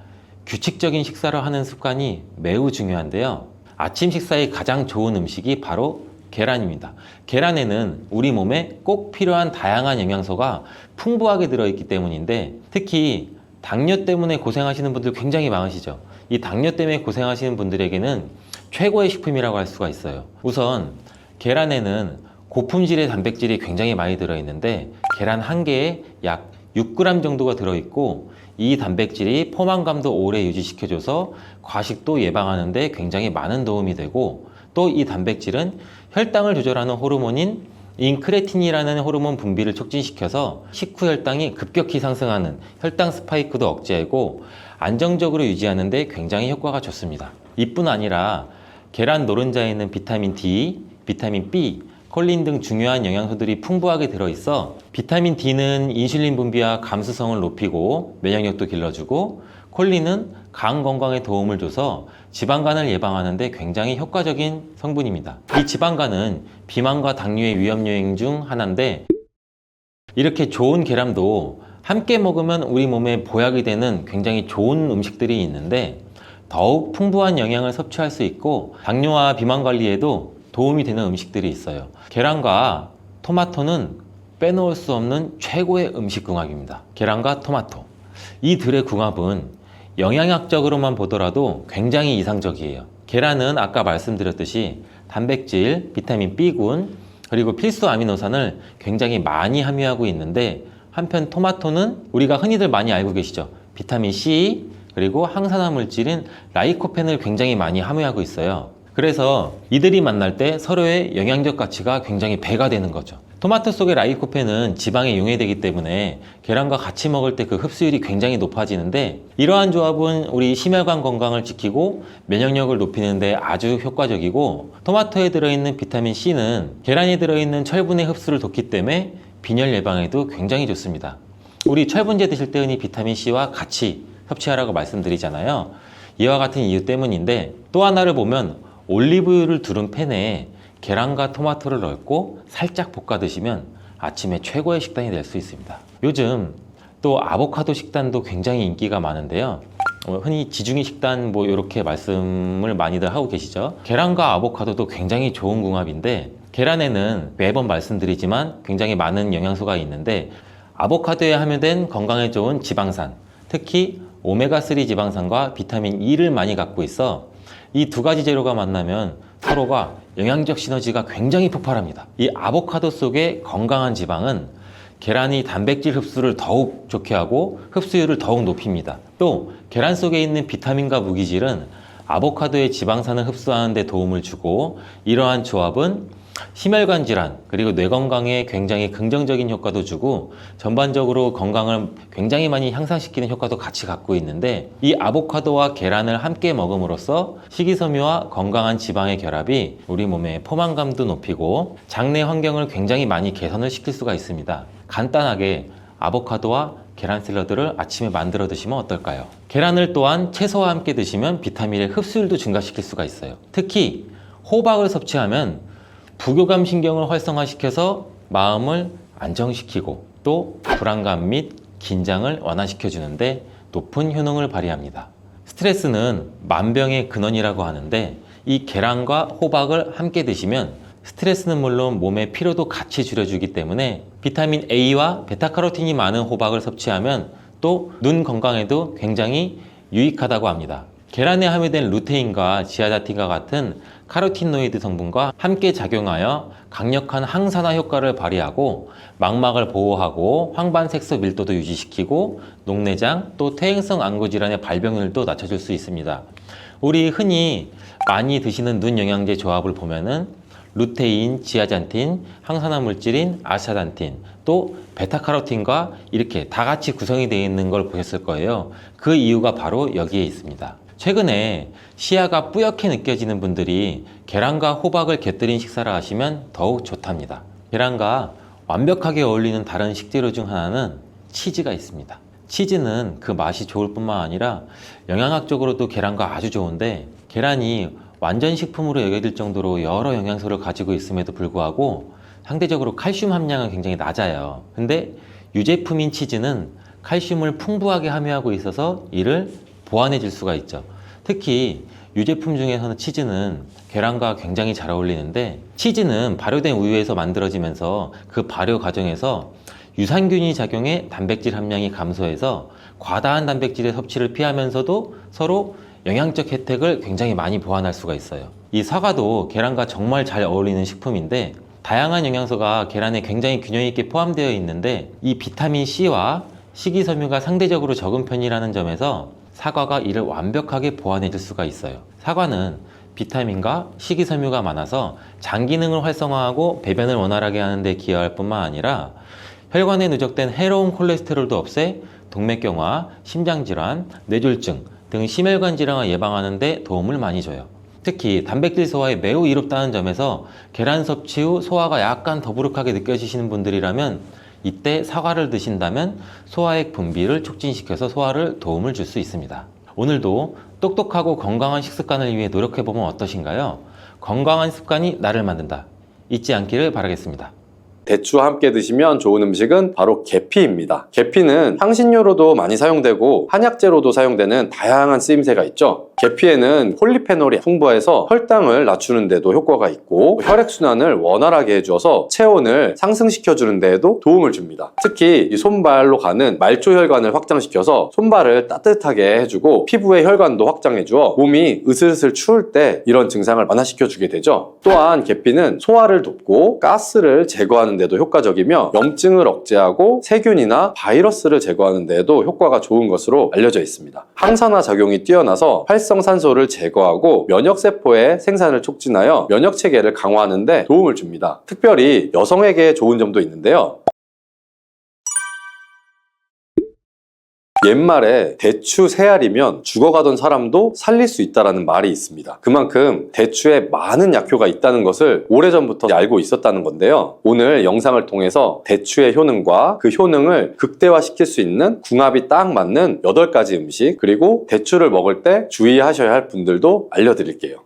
규칙적인 식사를 하는 습관이 매우 중요한데요. 아침 식사에 가장 좋은 음식이 바로 계란입니다. 계란에는 우리 몸에 꼭 필요한 다양한 영양소가 풍부하게 들어있기 때문인데 특히 당뇨 때문에 고생하시는 분들 굉장히 많으시죠. 이 당뇨 때문에 고생하시는 분들에게는 최고의 식품이라고 할 수가 있어요. 우선 계란에는 고품질의 단백질이 굉장히 많이 들어있는데 계란 한 개에 약 6g 정도가 들어있고 이 단백질이 포만감도 오래 유지시켜줘서 과식도 예방하는 데 굉장히 많은 도움이 되고 또 이 단백질은 혈당을 조절하는 호르몬인 인크레틴이라는 호르몬 분비를 촉진시켜서 식후 혈당이 급격히 상승하는 혈당 스파이크도 억제하고 안정적으로 유지하는 데 굉장히 효과가 좋습니다. 이뿐 아니라 계란 노른자에는 비타민 D, 비타민 B, 콜린 등 중요한 영양소들이 풍부하게 들어있어 비타민 D는 인슐린 분비와 감수성을 높이고 면역력도 길러주고 콜린은 간 건강에 도움을 줘서 지방간을 예방하는 데 굉장히 효과적인 성분입니다. 이 지방간은 비만과 당뇨의 위험 요인 중 하나인데 이렇게 좋은 계란도 함께 먹으면 우리 몸에 보약이 되는 굉장히 좋은 음식들이 있는데 더욱 풍부한 영양을 섭취할 수 있고 당뇨와 비만 관리에도 도움이 되는 음식들이 있어요. 계란과 토마토는 빼놓을 수 없는 최고의 음식 궁합입니다. 계란과 토마토. 이 둘의 궁합은 영양학적으로만 보더라도 굉장히 이상적이에요. 계란은 아까 말씀드렸듯이 단백질, 비타민 B군, 그리고 필수 아미노산을 굉장히 많이 함유하고 있는데 한편 토마토는 우리가 흔히들 많이 알고 계시죠. 비타민 C, 그리고 항산화 물질인 라이코펜을 굉장히 많이 함유하고 있어요. 그래서 이들이 만날 때 서로의 영양적 가치가 굉장히 배가 되는 거죠. 토마토 속의 라이코펜은 지방에 용해되기 때문에 계란과 같이 먹을 때 그 흡수율이 굉장히 높아지는데 이러한 조합은 우리 심혈관 건강을 지키고 면역력을 높이는 데 아주 효과적이고 토마토에 들어있는 비타민 C는 계란에 들어있는 철분의 흡수를 돕기 때문에 빈혈 예방에도 굉장히 좋습니다. 우리 철분제 드실 때 흔히 비타민 C와 같이 섭취하라고 말씀드리잖아요. 이와 같은 이유 때문인데 또 하나를 보면 올리브유를 두른 팬에 계란과 토마토를 넣고 살짝 볶아 드시면 아침에 최고의 식단이 될 수 있습니다. 요즘 또 아보카도 식단도 굉장히 인기가 많은데요. 흔히 지중해 식단 이렇게 말씀을 많이들 하고 계시죠. 계란과 아보카도도 굉장히 좋은 궁합인데 계란에는 매번 말씀드리지만 굉장히 많은 영양소가 있는데 아보카도에 함유된 건강에 좋은 지방산, 특히 오메가3 지방산과 비타민 E를 많이 갖고 있어 이 두 가지 재료가 만나면 서로가 영양적 시너지가 굉장히 폭발합니다. 이 아보카도 속의 건강한 지방은 계란이 단백질 흡수를 더욱 좋게 하고 흡수율을 더욱 높입니다. 또 계란 속에 있는 비타민과 무기질은 아보카도의 지방산을 흡수하는 데 도움을 주고 이러한 조합은 심혈관 질환 그리고 뇌 건강에 굉장히 긍정적인 효과도 주고 전반적으로 건강을 굉장히 많이 향상시키는 효과도 같이 갖고 있는데 이 아보카도와 계란을 함께 먹음으로써 식이섬유와 건강한 지방의 결합이 우리 몸의 포만감도 높이고 장내 환경을 굉장히 많이 개선을 시킬 수가 있습니다. 간단하게 아보카도와 계란 샐러드를 아침에 만들어 드시면 어떨까요? 계란을 또한 채소와 함께 드시면 비타민의 흡수율도 증가시킬 수가 있어요. 특히 호박을 섭취하면 부교감 신경을 활성화시켜서 마음을 안정시키고 또 불안감 및 긴장을 완화시켜 주는데 높은 효능을 발휘합니다. 스트레스는 만병의 근원이라고 하는데 이 계란과 호박을 함께 드시면 스트레스는 물론 몸의 피로도 같이 줄여주기 때문에 비타민 A와 베타카로틴이 많은 호박을 섭취하면 또 눈 건강에도 굉장히 유익하다고 합니다. 계란에 함유된 루테인과 지아자틴과 같은 카로티노이드 성분과 함께 작용하여 강력한 항산화 효과를 발휘하고 망막을 보호하고 황반 색소 밀도도 유지시키고 녹내장 또 퇴행성 안구 질환의 발병률도 낮춰줄 수 있습니다. 우리 흔히 많이 드시는 눈 영양제 조합을 보면은 루테인, 지아잔틴, 항산화 물질인 아스타잔틴, 또 베타카로틴과 이렇게 다 같이 구성이 되어 있는 걸 보셨을 거예요. 그 이유가 바로 여기에 있습니다. 최근에 시야가 뿌옇게 느껴지는 분들이 계란과 호박을 곁들인 식사를 하시면 더욱 좋답니다. 계란과 완벽하게 어울리는 다른 식재료 중 하나는 치즈가 있습니다. 치즈는 그 맛이 좋을 뿐만 아니라 영양학적으로도 계란과 아주 좋은데 계란이 완전 식품으로 여겨질 정도로 여러 영양소를 가지고 있음에도 불구하고 상대적으로 칼슘 함량은 굉장히 낮아요. 근데 유제품인 치즈는 칼슘을 풍부하게 함유하고 있어서 이를 보완해 줄 수가 있죠. 특히 유제품 중에서는 치즈는 계란과 굉장히 잘 어울리는데 치즈는 발효된 우유에서 만들어지면서 그 발효 과정에서 유산균이 작용해 단백질 함량이 감소해서 과다한 단백질의 섭취를 피하면서도 서로 영양적 혜택을 굉장히 많이 보완할 수가 있어요. 이 사과도 계란과 정말 잘 어울리는 식품인데 다양한 영양소가 계란에 굉장히 균형 있게 포함되어 있는데 이 비타민 C와 식이섬유가 상대적으로 적은 편이라는 점에서 사과가 이를 완벽하게 보완해 줄 수가 있어요. 사과는 비타민과 식이섬유가 많아서 장 기능을 활성화하고 배변을 원활하게 하는 데 기여할 뿐만 아니라 혈관에 누적된 해로운 콜레스테롤도 없애 동맥경화, 심장질환, 뇌졸중 등 심혈관 질환을 예방하는 데 도움을 많이 줘요. 특히 단백질 소화에 매우 이롭다는 점에서 계란 섭취 후 소화가 약간 더부룩하게 느껴지시는 분들이라면 이때 사과를 드신다면 소화액 분비를 촉진시켜서 소화를 도움을 줄 수 있습니다. 오늘도 똑똑하고 건강한 식습관을 위해 노력해보면 어떠신가요? 건강한 습관이 나를 만든다. 잊지 않기를 바라겠습니다. 대추와 함께 드시면 좋은 음식은 바로 계피입니다. 계피는 향신료로도 많이 사용되고 한약재로도 사용되는 다양한 쓰임새가 있죠. 계피에는 폴리페놀이 풍부해서 혈당을 낮추는 데도 효과가 있고 혈액순환을 원활하게 해줘서 체온을 상승시켜주는 데에도 도움을 줍니다. 특히 이 손발로 가는 말초혈관을 확장시켜서 손발을 따뜻하게 해주고 피부의 혈관도 확장해주어 몸이 으슬으슬 추울 때 이런 증상을 완화시켜주게 되죠. 또한 계피는 소화를 돕고 가스를 제거하는 데도 효과적이며 염증을 억제하고 세균이나 바이러스를 제거하는 데에도 효과가 좋은 것으로 알려져 있습니다. 항산화 작용이 뛰어나서 활성산소를 제거하고 면역세포의 생산을 촉진하여 면역체계를 강화하는 데 도움을 줍니다. 특별히 여성에게 좋은 점도 있는데요. 옛말에 대추 3알이면 죽어가던 사람도 살릴 수 있다는 말이 있습니다. 그만큼 대추에 많은 약효가 있다는 것을 오래전부터 알고 있었다는 건데요. 오늘 영상을 통해서 대추의 효능과 그 효능을 극대화시킬 수 있는 궁합이 딱 맞는 8가지 음식 그리고 대추를 먹을 때 주의하셔야 할 분들도 알려드릴게요.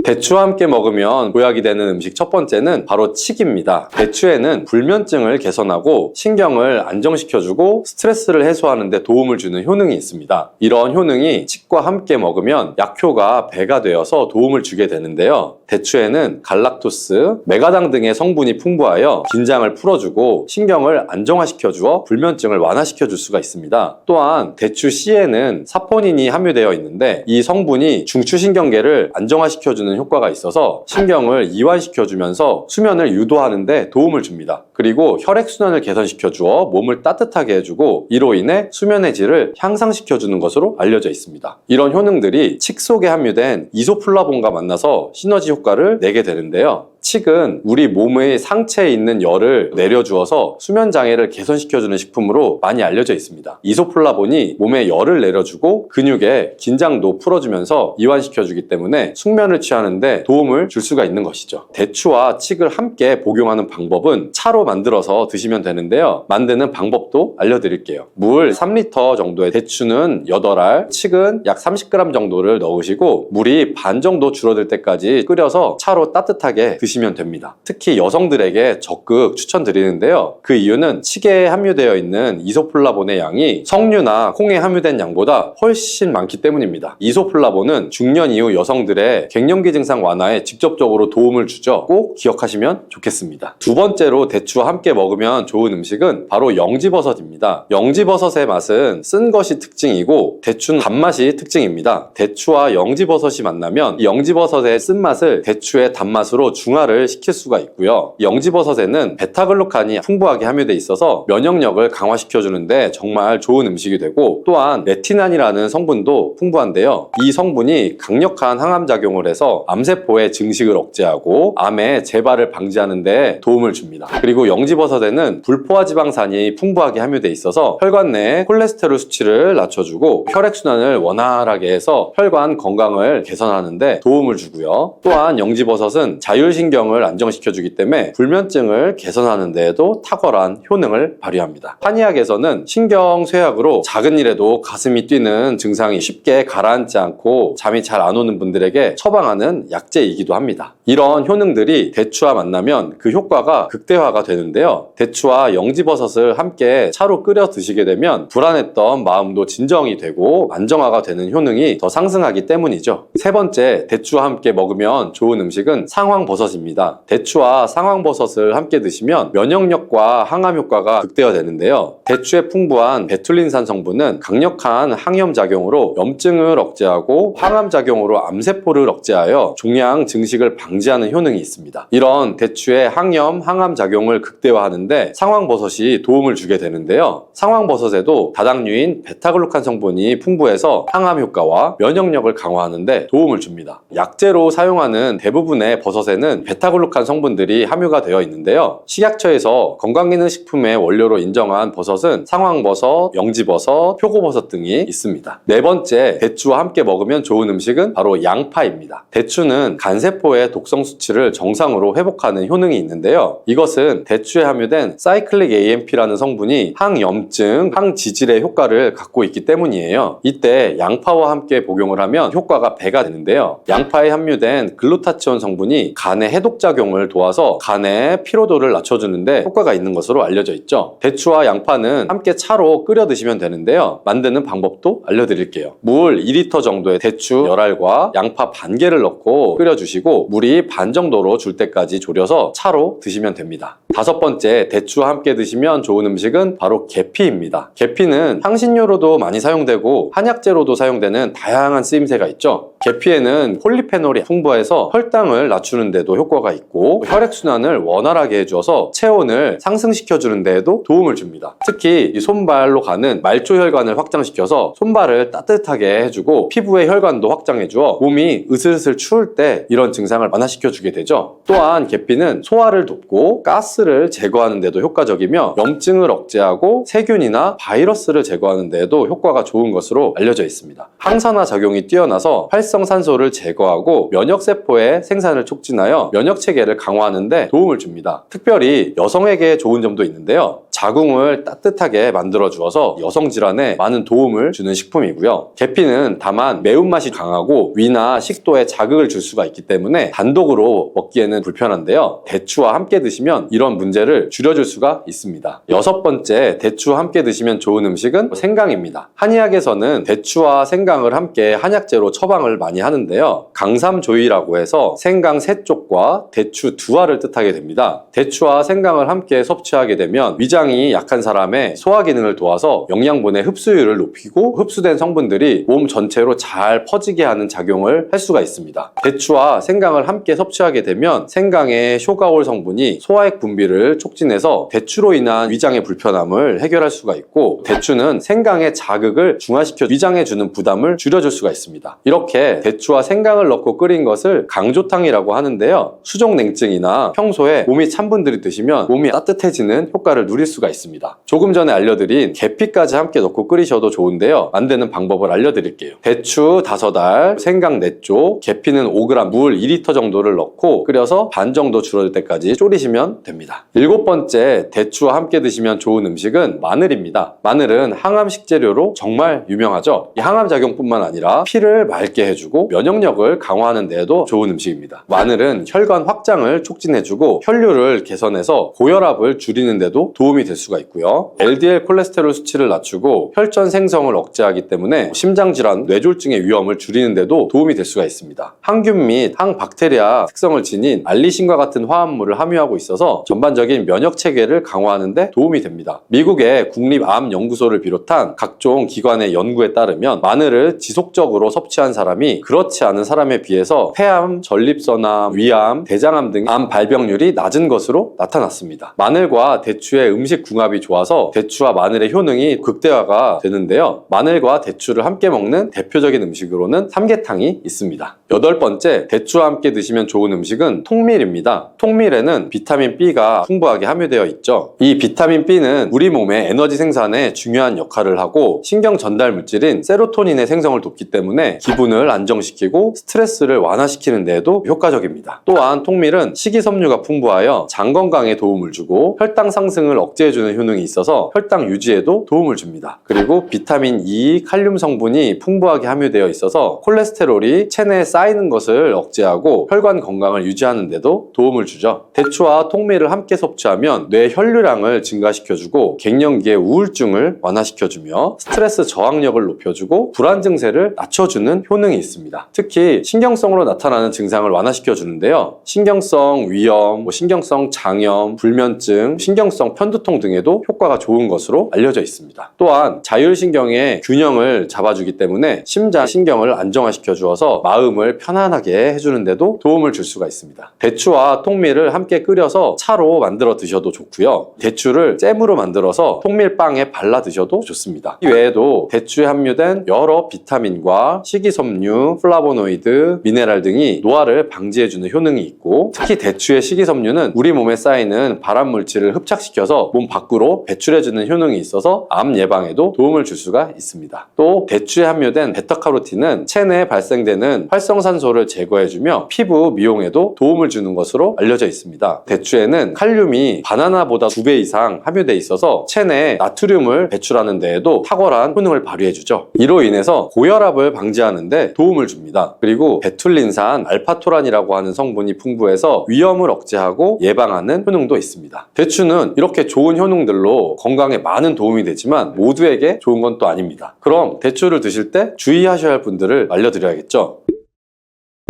대추와 함께 먹으면 보약이 되는 음식 첫 번째는 바로 칡입니다. 대추에는 불면증을 개선하고 신경을 안정시켜주고 스트레스를 해소하는 데 도움을 주는 효능이 있습니다. 이런 효능이 칡과 함께 먹으면 약효가 배가 되어서 도움을 주게 되는데요. 대추에는 갈락토스, 메가당 등의 성분이 풍부하여 긴장을 풀어주고 신경을 안정화시켜주어 불면증을 완화시켜줄 수가 있습니다. 또한 대추 씨에는 사포닌이 함유되어 있는데 이 성분이 중추신경계를 안정화시켜주는 효과가 있어서 신경을 이완시켜주면서 수면을 유도하는 데 도움을 줍니다. 그리고 혈액순환을 개선시켜주어 몸을 따뜻하게 해주고 이로 인해 수면의 질을 향상시켜주는 것으로 알려져 있습니다. 이런 효능들이 칡 속에 함유된 이소플라본과 만나서 시너지 효과를 내게 되는데요. 칡은 우리 몸의 상체에 있는 열을 내려주어서 수면 장애를 개선시켜주는 식품으로 많이 알려져 있습니다. 이소플라본이 몸에 열을 내려주고 근육의 긴장도 풀어주면서 이완시켜주기 때문에 숙면을 취하는데 도움을 줄 수가 있는 것이죠. 대추와 칡을 함께 복용하는 방법은 차로 만들어서 드시면 되는데요. 만드는 방법도 알려드릴게요. 물 3리터 정도의 대추는 8알, 칡은 약 30g 정도를 넣으시고 물이 반 정도 줄어들 때까지 끓여서 차로 따뜻하게 드시면 드시면 됩니다. 특히 여성들에게 적극 추천드리는데요. 그 이유는 치계에 함유되어 있는 이소플라본의 양이 석류나 콩에 함유된 양보다 훨씬 많기 때문입니다. 이소플라본은 중년 이후 여성들의 갱년기 증상 완화에 직접적으로 도움을 주죠. 꼭 기억하시면 좋겠습니다. 두 번째로 대추와 함께 먹으면 좋은 음식은 바로 영지버섯입니다. 영지버섯의 맛은 쓴 것이 특징이고 대추는 단맛이 특징입니다. 대추와 영지버섯이 만나면 이 영지버섯의 쓴맛을 대추의 단맛으로 중화를 시킬 수가 있고요. 이 영지버섯에는 베타글루칸이 풍부하게 함유되어 있어서 면역력을 강화시켜주는데 정말 좋은 음식이 되고, 또한 레티난이라는 성분도 풍부한데요. 이 성분이 강력한 항암작용을 해서 암세포의 증식을 억제하고 암의 재발을 방지하는 데 도움을 줍니다. 그리고 영지버섯에는 불포화지방산이 풍부하게 함유되어 있어서 혈관 내 콜레스테롤 수치를 낮춰주고 혈액순환을 원활하게 해서 혈관 건강을 개선하는 데 도움을 주고요. 또한 영지버섯은 자율신경을 안정시켜주기 때문에 불면증을 개선하는 데에도 탁월한 효능을 발휘합니다. 한의학에서는 신경쇠약으로 작은 일에도 가슴이 뛰는 증상이 쉽게 가라앉지 않고 잠이 잘 안 오는 분들에게 처방하는 약재이기도 합니다. 이런 효능들이 대추와 만나면 그 효과가 극대화가 되는데요. 대추와 영지버섯을 함께 차로 끓여 드시게 되면 불안했던 마음도 진정이 되고 안정화가 되는 효능이 더 상승하기 때문이죠. 세 번째, 대추와 함께 먹으면 좋은 음식은 상황버섯입니다. 대추와 상황버섯을 함께 드시면 면역력과 항암 효과가 극대화되는데요. 대추에 풍부한 베툴린산 성분은 강력한 항염 작용으로 염증을 억제하고 항암 작용으로 암세포를 억제하여 종양 증식을 방지하는 효능이 있습니다. 이런 대추의 항염, 항암 작용을 극대화하는데 상황버섯이 도움을 주게 되는데요. 상황버섯에도 다당류인 베타글루칸 성분이 풍부해서 항암 효과와 면역력을 강화하는데 도움을 줍니다. 약재로 사용하는 대부분의 버섯에는 베타글루칸 성분들이 함유가 되어 있는데요. 식약처에서 건강기능식품의 원료로 인정한 버섯은 상황버섯, 영지버섯, 표고버섯 등이 있습니다. 네 번째, 대추와 함께 먹으면 좋은 음식은 바로 양파입니다. 대추는 간세포의 독성 수치를 정상으로 회복하는 효능이 있는데요. 이것은 대추에 함유된 사이클릭 AMP라는 성분이 항염증, 항지질의 효과를 갖고 있기 때문이에요. 이때 양파와 함께 복용을 하면 효과가 배가 되는데요. 양파에 함유된 글루타치온 성분이 간의 해독작용을 도와서 간의 피로도를 낮춰주는데 효과가 있는 것으로 알려져 있죠. 대추와 양파는 함께 차로 끓여 드시면 되는데요. 만드는 방법도 알려드릴게요. 물 2리터 정도의 대추 열알과 양파 반 개를 넣고 끓여주시고 물이 반 정도로 줄 때까지 졸여서 차로 드시면 됩니다. 다섯 번째, 대추와 함께 드시면 좋은 음식은 바로 계피입니다. 계피는 향신료로도 많이 사용되고 한약재로도 사용되는 다양한 쓰임새가 있죠. 계피에는 폴리페놀이 풍부해서 혈당을 낮추는 데도 효과가 있고 혈액순환을 원활하게 해주어서 체온을 상승시켜주는 데에도 도움을 줍니다. 특히 이 손발로 가는 말초혈관을 확장시켜서 손발을 따뜻하게 해주고 피부의 혈관도 확장해주어 몸이 으슬으슬 추울 때 이런 증상을 완화시켜주게 되죠. 또한 계피는 소화를 돕고 가스를 제거하는 데도 효과적이며 염증을 억제하고 세균이나 바이러스를 제거하는 데에도 효과가 좋은 것으로 알려져 있습니다. 항산화 작용이 뛰어나서 활성산소를 제거하고 면역세포의 생산을 촉진하여 면역체계를 강화하는 데 도움을 줍니다. 특별히 여성에게 좋은 점도 있는데요. 자궁을 따뜻하게 만들어 주어서 여성 질환에 많은 도움을 주는 식품이고요. 계피는 다만 매운맛이 강하고 위나 식도에 자극을 줄 수가 있기 때문에 단독으로 먹기에는 불편한데요. 대추와 함께 드시면 이런 문제를 줄여줄 수가 있습니다. 여섯 번째, 대추와 함께 드시면 좋은 음식은 생강입니다. 한의학에서는 대추와 생강을 함께 한약재로 처방을 많이 하는데요. 강삼조이라고 해서 생강 3쪽과 대추 2알을 뜻하게 됩니다. 대추와 생강을 함께 섭취하게 되면 위장이 약한 사람의 소화 기능을 도와서 영양분의 흡수율을 높이고 흡수된 성분들이 몸 전체로 잘 퍼지게 하는 작용을 할 수가 있습니다. 대추와 생강을 함께 섭취하게 되면 생강의 쇼가올 성분이 소화액 분비를 촉진해서 대추로 인한 위장의 불편함을 해결할 수가 있고, 대추는 생강의 자극을 중화시켜 위장에 주는 부담을 줄여줄 수가 있습니다. 이렇게 대추와 생강을 넣고 끓인 것을 강조탕이라고 하는데요. 수족냉증이나 평소에 몸이 찬 분들이 드시면 몸이 따뜻해지는 효과를 누릴 수가 있습니다. 조금 전에 알려드린 계피까지 함께 넣고 끓이셔도 좋은데요. 만드는 방법을 알려드릴게요. 대추 5알, 생강 4쪽, 계피는 5g, 물 2리터 정도를 넣고 끓여서 반 정도 줄어들 때까지 졸이시면 됩니다. 있습니다. 7번째, 대추와 함께 드시면 좋은 음식은 마늘입니다. 마늘은 항암 식재료로 정말 유명하죠. 이 항암 작용뿐만 아니라 피를 맑게 해주고 면역력을 강화하는 데에도 좋은 음식입니다. 마늘은 혈관 확장을 촉진해주고 혈류를 개선해서 고혈압을 줄이는 데도 도움이 될 수가 있고요. LDL 콜레스테롤 수치를 낮추고 혈전 생성을 억제하기 때문에 심장질환, 뇌졸중의 위험을 줄이는 데도 도움이 될 수가 있습니다. 항균 및 항박테리아 특성을 지닌 알리신과 같은 화합물을 함유하고 있어서 전반적인 면역 체계를 강화하는 데 도움이 됩니다. 미국의 국립암연구소를 비롯한 각종 기관의 연구에 따르면 마늘을 지속적으로 섭취한 사람이 그렇지 않은 사람에 비해서 폐암, 전립선암, 위암, 대장암 등 암 발병률이 낮은 것으로 나타났습니다. 마늘과 대추의 음식 궁합이 좋아서 대추와 마늘의 효능이 극대화가 되는데요. 마늘과 대추를 함께 먹는 대표적인 음식으로는 삼계탕이 있습니다. 8번째, 대추와 함께 드시면 좋은 음식은 통밀입니다. 통밀에는 비타민 B가 풍부하게 함유되어 있죠. 이 비타민 B는 우리 몸의 에너지 생산에 중요한 역할을 하고 신경 전달 물질인 세로토닌의 생성을 돕기 때문에 기분을 안정시키고 스트레스를 완화시키는 데에도 효과적입니다. 또한 통밀은 식이섬유가 풍부하여 장 건강에 도움을 주고 혈당 상승을 억제해주는 효능이 있어서 혈당 유지에도 도움을 줍니다. 그리고 비타민 E, 칼륨 성분이 풍부하게 함유되어 있어서 콜레스테롤이 체내에 쌓이는 것을 억제하고 혈관 건강을 유지하는 데도 도움을 주죠. 대추와 통밀을 함께 섭취하면 뇌 혈류량을 증가시켜주고 갱년기의 우울증을 완화시켜주며 스트레스 저항력을 높여주고 불안 증세를 낮춰주는 효능이 있습니다. 특히 신경성으로 나타나는 증상을 완화시켜주는데요. 신경성 위염, 신경성 장염, 불면증, 신경성 편두통 등에도 효과가 좋은 것으로 알려져 있습니다. 또한 자율신경의 균형을 잡아주기 때문에 심장 신경을 안정화시켜 주어서 마음을 편안하게 해주는 데도 도움을 줄 수가 있습니다. 대추와 통밀을 함께 끓여서 차로 만들어 드셔도 좋고요. 대추를 잼으로 만들어서 통밀빵에 발라 드셔도 좋습니다. 이 외에도 대추에 함유된 여러 비타민과 식이섬유, 플라보노이드, 미네랄 등이 노화를 방지해주는 효능이 있고 특히 대추의 식이섬유는 우리 몸에 쌓이는 발암물질을 흡착시켜서 몸 밖으로 배출해주는 효능이 있어서 암 예방에도 도움을 줄 수가 있습니다. 또 대추에 함유된 베타카로틴은 체내에 발생되는 활성산소를 제거해주며 피부 미용에도 도움을 주는 것으로 알려져 있습니다. 대추에는 칼륨이 바나나보다 2배 이상 함유되어 있어서 체내에 나트륨을 배출하는 데에도 탁월한 효능을 발휘해주죠. 이로 인해서 고혈압을 방지하는 데 도움을 줍니다. 그리고 베툴린산, 알파토란이라고 하는 성분이 풍부해서 위험을 억제하고 예방하는 효능도 있습니다. 대추는 이렇게 좋은 효능들로 건강에 많은 도움이 되지만 모두에게 좋은 건 또 아닙니다. 그럼 대추를 드실 때 주의하셔야 할 분들을 알려드려야겠죠.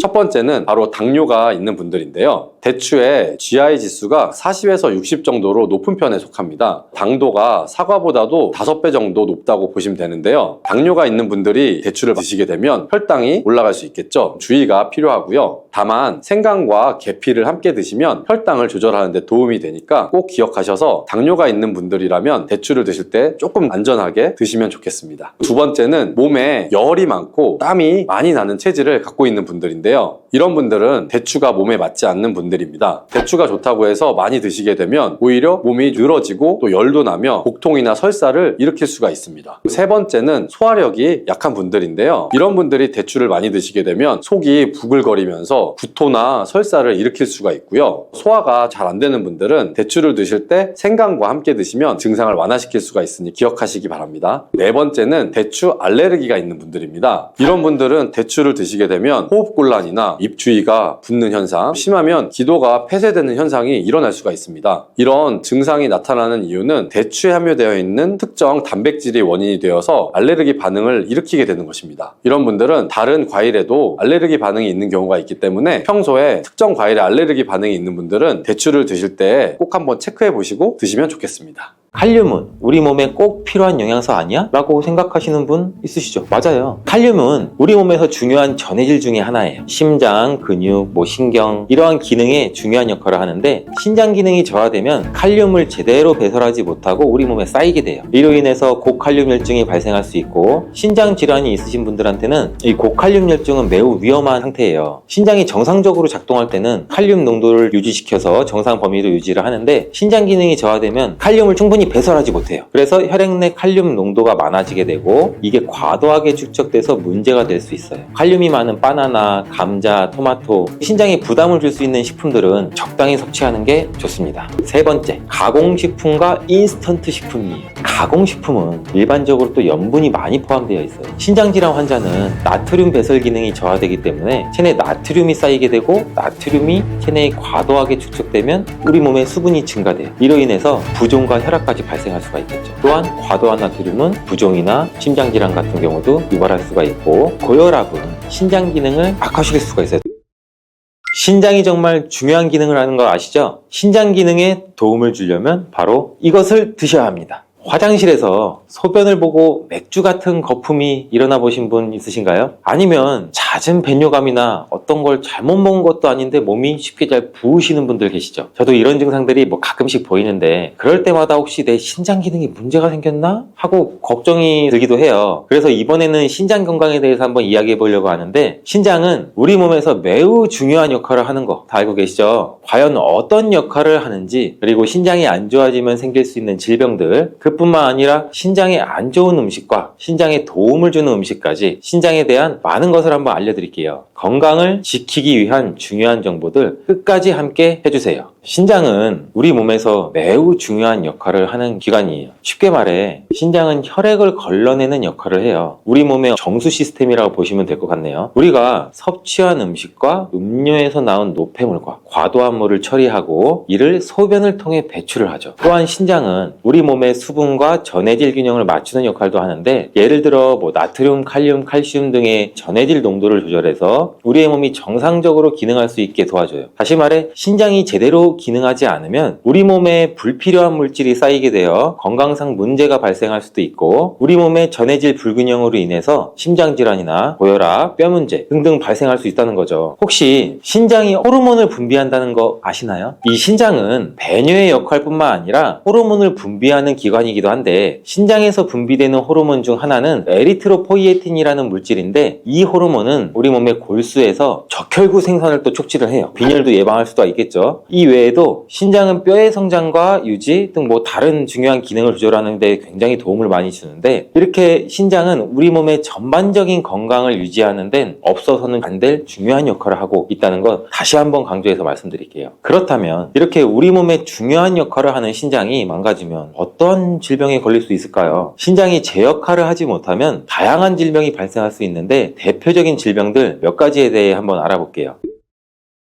첫 번째는 바로 당뇨가 있는 분들인데요. 대추의 GI 지수가 40에서 60 정도로 높은 편에 속합니다. 당도가 사과보다도 5배 정도 높다고 보시면 되는데요. 당뇨가 있는 분들이 대추를 드시게 되면 혈당이 올라갈 수 있겠죠. 주의가 필요하고요. 다만 생강과 계피를 함께 드시면 혈당을 조절하는 데 도움이 되니까 꼭 기억하셔서 당뇨가 있는 분들이라면 대추를 드실 때 조금 안전하게 드시면 좋겠습니다. 두 번째는 몸에 열이 많고 땀이 많이 나는 체질을 갖고 있는 분들인데요. 이런 분들은 대추가 몸에 맞지 않는 분들입니다. 대추가 좋다고 해서 많이 드시게 되면 오히려 몸이 늘어지고 또 열도 나며 복통이나 설사를 일으킬 수가 있습니다. 세 번째는 소화력이 약한 분들인데요. 이런 분들이 대추를 많이 드시게 되면 속이 부글거리면서 구토나 설사를 일으킬 수가 있고요. 소화가 잘 안 되는 분들은 대추를 드실 때 생강과 함께 드시면 증상을 완화시킬 수가 있으니 기억하시기 바랍니다. 네 번째는 대추 알레르기가 있는 분들입니다. 이런 분들은 대추를 드시게 되면 호흡곤란이나 입주위가 붓는 현상, 심하면 기도가 폐쇄되는 현상이 일어날 수가 있습니다. 이런 증상이 나타나는 이유는 대추에 함유되어 있는 특정 단백질이 원인이 되어서 알레르기 반응을 일으키게 되는 것입니다. 이런 분들은 다른 과일에도 알레르기 반응이 있는 경우가 있기 때문에 평소에 특정 과일에 알레르기 반응이 있는 분들은 대추를 드실 때 꼭 한번 체크해 보시고 드시면 좋겠습니다. 칼륨은 우리 몸에 꼭 필요한 영양소 아니야? 라고 생각하시는 분 있으시죠? 맞아요. 칼륨은 우리 몸에서 중요한 전해질 중에 하나예요. 심장, 근육, 신경 이러한 기능에 중요한 역할을 하는데 신장 기능이 저하되면 칼륨을 제대로 배설하지 못하고 우리 몸에 쌓이게 돼요. 이로 인해서 고칼륨혈증이 발생할 수 있고 신장 질환이 있으신 분들한테는 이 고칼륨혈증은 매우 위험한 상태예요. 신장이 정상적으로 작동할 때는 칼륨 농도를 유지시켜서 정상 범위로 유지를 하는데 신장 기능이 저하되면 칼륨을 충분히 소변이 배설하지 못해요. 그래서 혈액 내 칼륨 농도가 많아지게 되고 이게 과도하게 축적돼서 문제가 될 수 있어요. 칼륨이 많은 바나나, 감자, 토마토, 신장에 부담을 줄 수 있는 식품들은 적당히 섭취하는 게 좋습니다. 세 번째, 가공식품과 인스턴트 식품이에요. 가공식품은 일반적으로 또 염분이 많이 포함되어 있어요. 신장질환 환자는 나트륨 배설 기능이 저하되기 때문에 체내에 나트륨이 쌓이게 되고 나트륨이 체내에 과도하게 축적되면 우리 몸의 수분이 증가돼요. 이로 인해서 부종과 혈압까지 발생할 수가 있겠죠. 또한 과도한 나트륨은 부종이나 심장질환 같은 경우도 유발할 수가 있고 고혈압은 신장 기능을 악화시킬 수가 있어요. 신장이 정말 중요한 기능을 하는 거 아시죠? 신장 기능에 도움을 주려면 바로 이것을 드셔야 합니다. 화장실에서 소변을 보고 맥주 같은 거품이 일어나 보신 분 있으신가요? 아니면 잦은 배뇨감이나 어떤 걸 잘못 먹은 것도 아닌데 몸이 쉽게 잘 부으시는 분들 계시죠? 저도 이런 증상들이 가끔씩 보이는데 그럴 때마다 혹시 내 신장 기능에 문제가 생겼나? 하고 걱정이 들기도 해요. 그래서 이번에는 신장 건강에 대해서 한번 이야기해 보려고 하는데 신장은 우리 몸에서 매우 중요한 역할을 하는 거 다 알고 계시죠? 과연 어떤 역할을 하는지 그리고 신장이 안 좋아지면 생길 수 있는 질병들 그뿐만 아니라 신장에 안 좋은 음식과 신장에 도움을 주는 음식까지 신장에 대한 많은 것을 한번 알려드릴게요. 건강을 지키기 위한 중요한 정보들 끝까지 함께 해주세요. 신장은 우리 몸에서 매우 중요한 역할을 하는 기관이에요. 쉽게 말해 신장은 혈액을 걸러내는 역할을 해요. 우리 몸의 정수 시스템이라고 보시면 될 것 같네요. 우리가 섭취한 음식과 음료에서 나온 노폐물과 과도한 물을 처리하고 이를 소변을 통해 배출을 하죠. 또한 신장은 우리 몸의 수분과 전해질 균형을 맞추는 역할도 하는데 예를 들어 나트륨, 칼륨, 칼슘 등의 전해질 농도를 조절해서 우리의 몸이 정상적으로 기능할 수 있게 도와줘요. 다시 말해 신장이 제대로 기능하지 않으면 우리 몸에 불필요한 물질이 쌓이게 되어 건강상 문제가 발생할 수도 있고 우리 몸의 전해질 불균형으로 인해서 심장질환이나 고혈압, 뼈 문제 등등 발생할 수 있다는 거죠. 혹시 신장이 호르몬을 분비한다는 거 아시나요? 이 신장은 배뇨의 역할뿐만 아니라 호르몬을 분비하는 기관이기도 한데 신장에서 분비되는 호르몬 중 하나는 에리트로포이에틴이라는 물질인데 이 호르몬은 우리 몸의 골수에서 적혈구 생산을 또 촉진을 해요. 빈혈도 예방할 수도 있겠죠. 이 외에도 신장은 뼈의 성장과 유지 등 다른 중요한 기능을 조절하는 데 굉장히 도움을 많이 주는데 이렇게 신장은 우리 몸의 전반적인 건강을 유지하는 데는 없어서는 안 될 중요한 역할을 하고 있다는 것 다시 한번 강조해서 말씀드릴게요. 그렇다면 이렇게 우리 몸의 중요한 역할을 하는 신장이 망가지면 어떤 질병에 걸릴 수 있을까요? 신장이 제 역할을 하지 못하면 다양한 질병이 발생할 수 있는데 대표적인 질병들 몇 가지에 대해 한번 알아볼게요.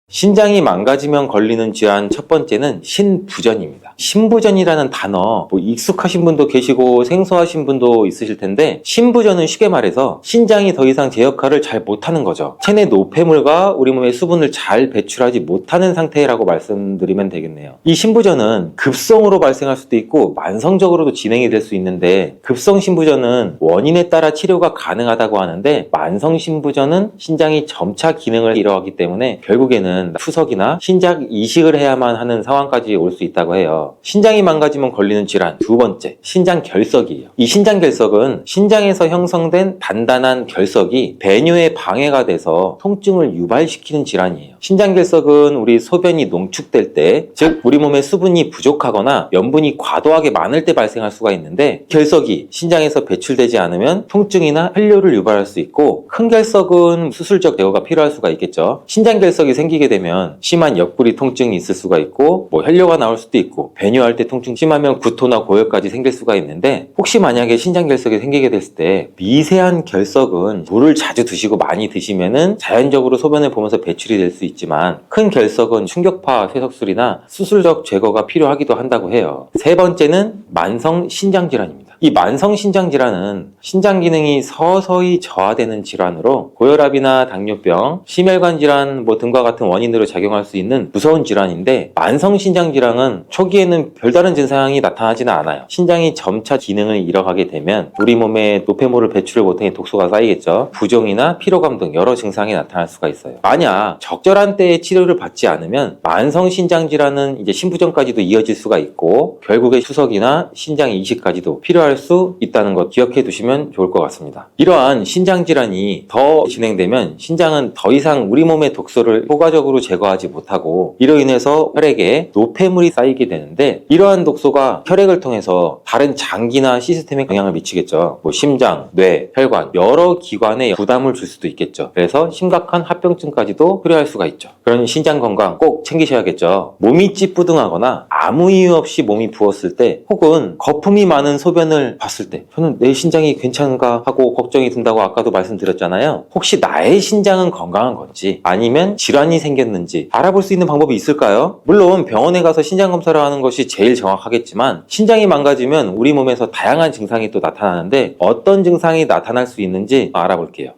신장이 망가지면 걸리는 질환 첫 번째는 신부전입니다. 신부전이라는 단어 익숙하신 분도 계시고 생소하신 분도 있으실 텐데 신부전은 쉽게 말해서 신장이 더 이상 제 역할을 잘 못하는 거죠. 체내 노폐물과 우리 몸의 수분을 잘 배출하지 못하는 상태라고 말씀드리면 되겠네요. 이 신부전은 급성으로 발생할 수도 있고 만성적으로도 진행이 될 수 있는데 급성 신부전은 원인에 따라 치료가 가능하다고 하는데 만성 신부전은 신장이 점차 기능을 잃어가기 때문에 결국에는 투석이나 신장 이식을 해야만 하는 상황까지 올 수 있다고 해요. 신장이 망가지면 걸리는 질환 두 번째, 신장 결석이에요. 이 신장 결석은 신장에서 형성된 단단한 결석이 배뇨에 방해가 돼서 통증을 유발시키는 질환이에요. 신장 결석은 우리 소변이 농축될 때, 즉 우리 몸에 수분이 부족하거나 염분이 과도하게 많을 때 발생할 수가 있는데 결석이 신장에서 배출되지 않으면 통증이나 혈뇨를 유발할 수 있고 큰 결석은 수술적 제거가 필요할 수가 있겠죠. 신장 결석이 생기게 되면 심한 옆구리 통증이 있을 수가 있고 혈뇨가 나올 수도 있고 배뇨할 때 통증 심하면 구토나 고열까지 생길 수가 있는데 혹시 만약에 신장 결석이 생기게 됐을 때 미세한 결석은 물을 자주 드시고 많이 드시면은 자연적으로 소변을 보면서 배출이 될 수 있지만 큰 결석은 충격파 쇠석술이나 수술적 제거가 필요하기도 한다고 해요. 세 번째는 만성 신장 질환입니다. 이 만성 신장 질환은 신장 기능이 서서히 저하되는 질환으로 고혈압이나 당뇨병, 심혈관 질환 등과 같은 원인으로 작용할 수 있는 무서운 질환인데 만성 신장 질환은 초기에는 별다른 증상이 나타나지는 않아요. 신장이 점차 기능을 잃어가게 되면 우리 몸에 노폐물을 배출을 못하니 독소가 쌓이겠죠. 부종이나 피로감 등 여러 증상이 나타날 수가 있어요. 만약 적절한 때에 치료를 받지 않으면 만성 신장 질환은 이제 신부전까지도 이어질 수가 있고 결국에 투석이나 신장 이식까지도 필요할 치료할 수 있다는 것 기억해 두시면 좋을 것 같습니다. 이러한 신장 질환이 더 진행되면 신장은 더 이상 우리 몸의 독소를 효과적으로 제거하지 못하고 이로 인해서 혈액에 노폐물이 쌓이게 되는데, 이러한 독소가 혈액을 통해서 다른 장기나 시스템에 영향을 미치겠죠. 심장, 뇌, 혈관 여러 기관에 부담을 줄 수도 있겠죠. 그래서 심각한 합병증까지도 초래할 수가 있죠. 그런 신장 건강 꼭 챙기셔야겠죠. 몸이 찌뿌둥하거나 아무 이유 없이 몸이 부었을 때, 혹은 거품이 많은 소변을 봤을 때, 저는 내 신장이 괜찮은가 하고 걱정이 든다고 아까도 말씀드렸잖아요. 혹시 나의 신장은 건강한 건지 아니면 질환이 생겼는지 알아볼 수 있는 방법이 있을까요? 물론 병원에 가서 신장 검사를 하는 것이 제일 정확하겠지만, 신장이 망가지면 우리 몸에서 다양한 증상이 또 나타나는데 어떤 증상이 나타날 수 있는지 알아볼게요.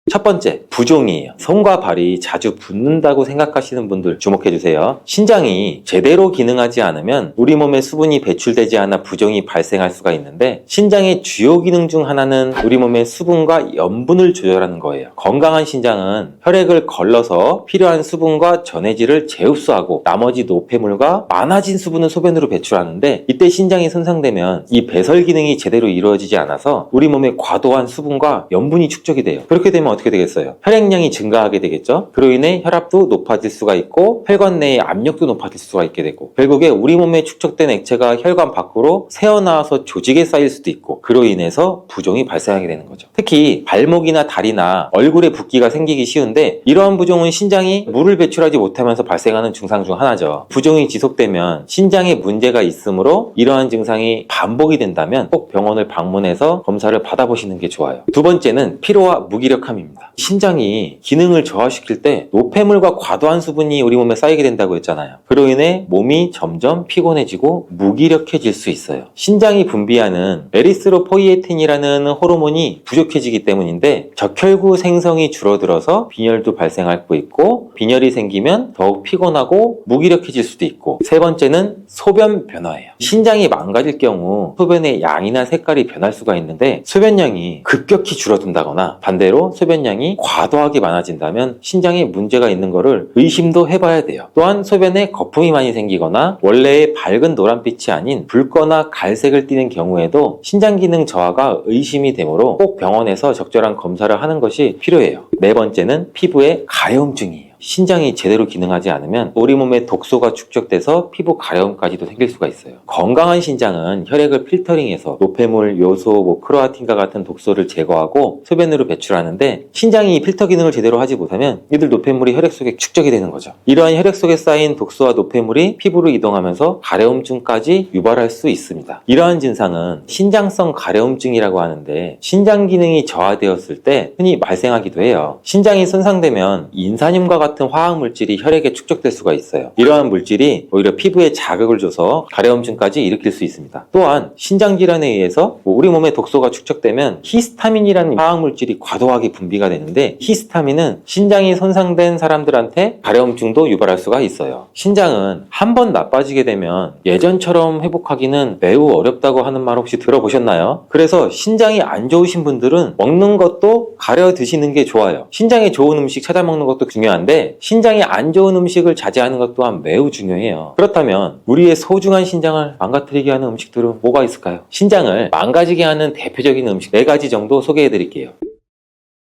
첫 번째, 부종이에요. 손과 발이 자주 붓는다고 생각하시는 분들 주목해주세요. 신장이 제대로 기능하지 않으면 우리 몸에 수분이 배출되지 않아 부종이 발생할 수가 있는데, 신장의 주요 기능 중 하나는 우리 몸의 수분과 염분을 조절하는 거예요. 건강한 신장은 혈액을 걸러서 필요한 수분과 전해질을 재흡수하고 나머지 노폐물과 많아진 수분을 소변으로 배출하는데, 이때 신장이 손상되면 이 배설 기능이 제대로 이루어지지 않아서 우리 몸에 과도한 수분과 염분이 축적이 돼요. 그렇게 되면 어떻게 되겠어요? 혈액량이 증가하게 되겠죠? 그로 인해 혈압도 높아질 수가 있고 혈관 내의 압력도 높아질 수가 있게 되고, 결국에 우리 몸에 축적된 액체가 혈관 밖으로 새어나와서 조직에 쌓일 수도 있고, 그로 인해서 부종이 발생하게 되는 거죠. 특히 발목이나 다리나 얼굴에 붓기가 생기기 쉬운데, 이러한 부종은 신장이 물을 배출하지 못하면서 발생하는 증상 중 하나죠. 부종이 지속되면 신장에 문제가 있으므로 이러한 증상이 반복이 된다면 꼭 병원을 방문해서 검사를 받아보시는 게 좋아요. 두 번째는 피로와 무기력함입니다. 신장이 기능을 저하시킬 때 노폐물과 과도한 수분이 우리 몸에 쌓이게 된다고 했잖아요. 그로 인해 몸이 점점 피곤해지고 무기력해질 수 있어요. 신장이 분비하는 에리스로포이에틴이라는 호르몬이 부족해지기 때문인데, 적혈구 생성이 줄어들어서 빈혈도 발생할 수 있고, 빈혈이 생기면 더욱 피곤하고 무기력해질 수도 있고, 세 번째는 소변 변화예요. 신장이 망가질 경우 소변의 양이나 색깔이 변할 수가 있는데, 소변량이 급격히 줄어든다거나 반대로 소변량이 과도하게 많아진다면 신장에 문제가 있는 것을 의심도 해봐야 돼요. 또한 소변에 거품이 많이 생기거나 원래의 밝은 노란빛이 아닌 붉거나 갈색을 띠는 경우에도 신장 기능 저하가 의심이 되므로 꼭 병원에서 적절한 검사를 하는 것이 필요해요. 네 번째는 피부의 가려움증이에요. 신장이 제대로 기능하지 않으면 우리 몸에 독소가 축적돼서 피부 가려움까지도 생길 수가 있어요. 건강한 신장은 혈액을 필터링해서 노폐물, 요소, 크로아틴과 같은 독소를 제거하고 소변으로 배출하는데, 신장이 이 필터 기능을 제대로 하지 못하면 이들 노폐물이 혈액 속에 축적이 되는 거죠. 이러한 혈액 속에 쌓인 독소와 노폐물이 피부로 이동하면서 가려움증까지 유발할 수 있습니다. 이러한 증상은 신장성 가려움증이라고 하는데, 신장 기능이 저하되었을 때 흔히 발생하기도 해요. 신장이 손상되면 인산염과 같은 화학 물질이 혈액에 축적될 수가 있어요. 이러한 물질이 오히려 피부에 자극을 줘서 가려움증까지 일으킬 수 있습니다. 또한 신장 질환에 의해서 우리 몸에 독소가 축적되면 히스타민이라는 화학 물질이 과도하게 분비가 되는데, 히스타민은 신장이 손상된 사람들한테 가려움증도 유발할 수가 있어요. 신장은 한번 나빠지게 되면 예전처럼 회복하기는 매우 어렵다고 하는 말 혹시 들어보셨나요? 그래서 신장이 안 좋으신 분들은 먹는 것도 가려 드시는 게 좋아요. 신장에 좋은 음식 찾아 먹는 것도 중요한데, 신장에 안 좋은 음식을 자제하는 것 또한 매우 중요해요. 그렇다면 우리의 소중한 신장을 망가뜨리게 하는 음식들은 뭐가 있을까요? 신장을 망가지게 하는 대표적인 음식 4가지 정도 소개해 드릴게요.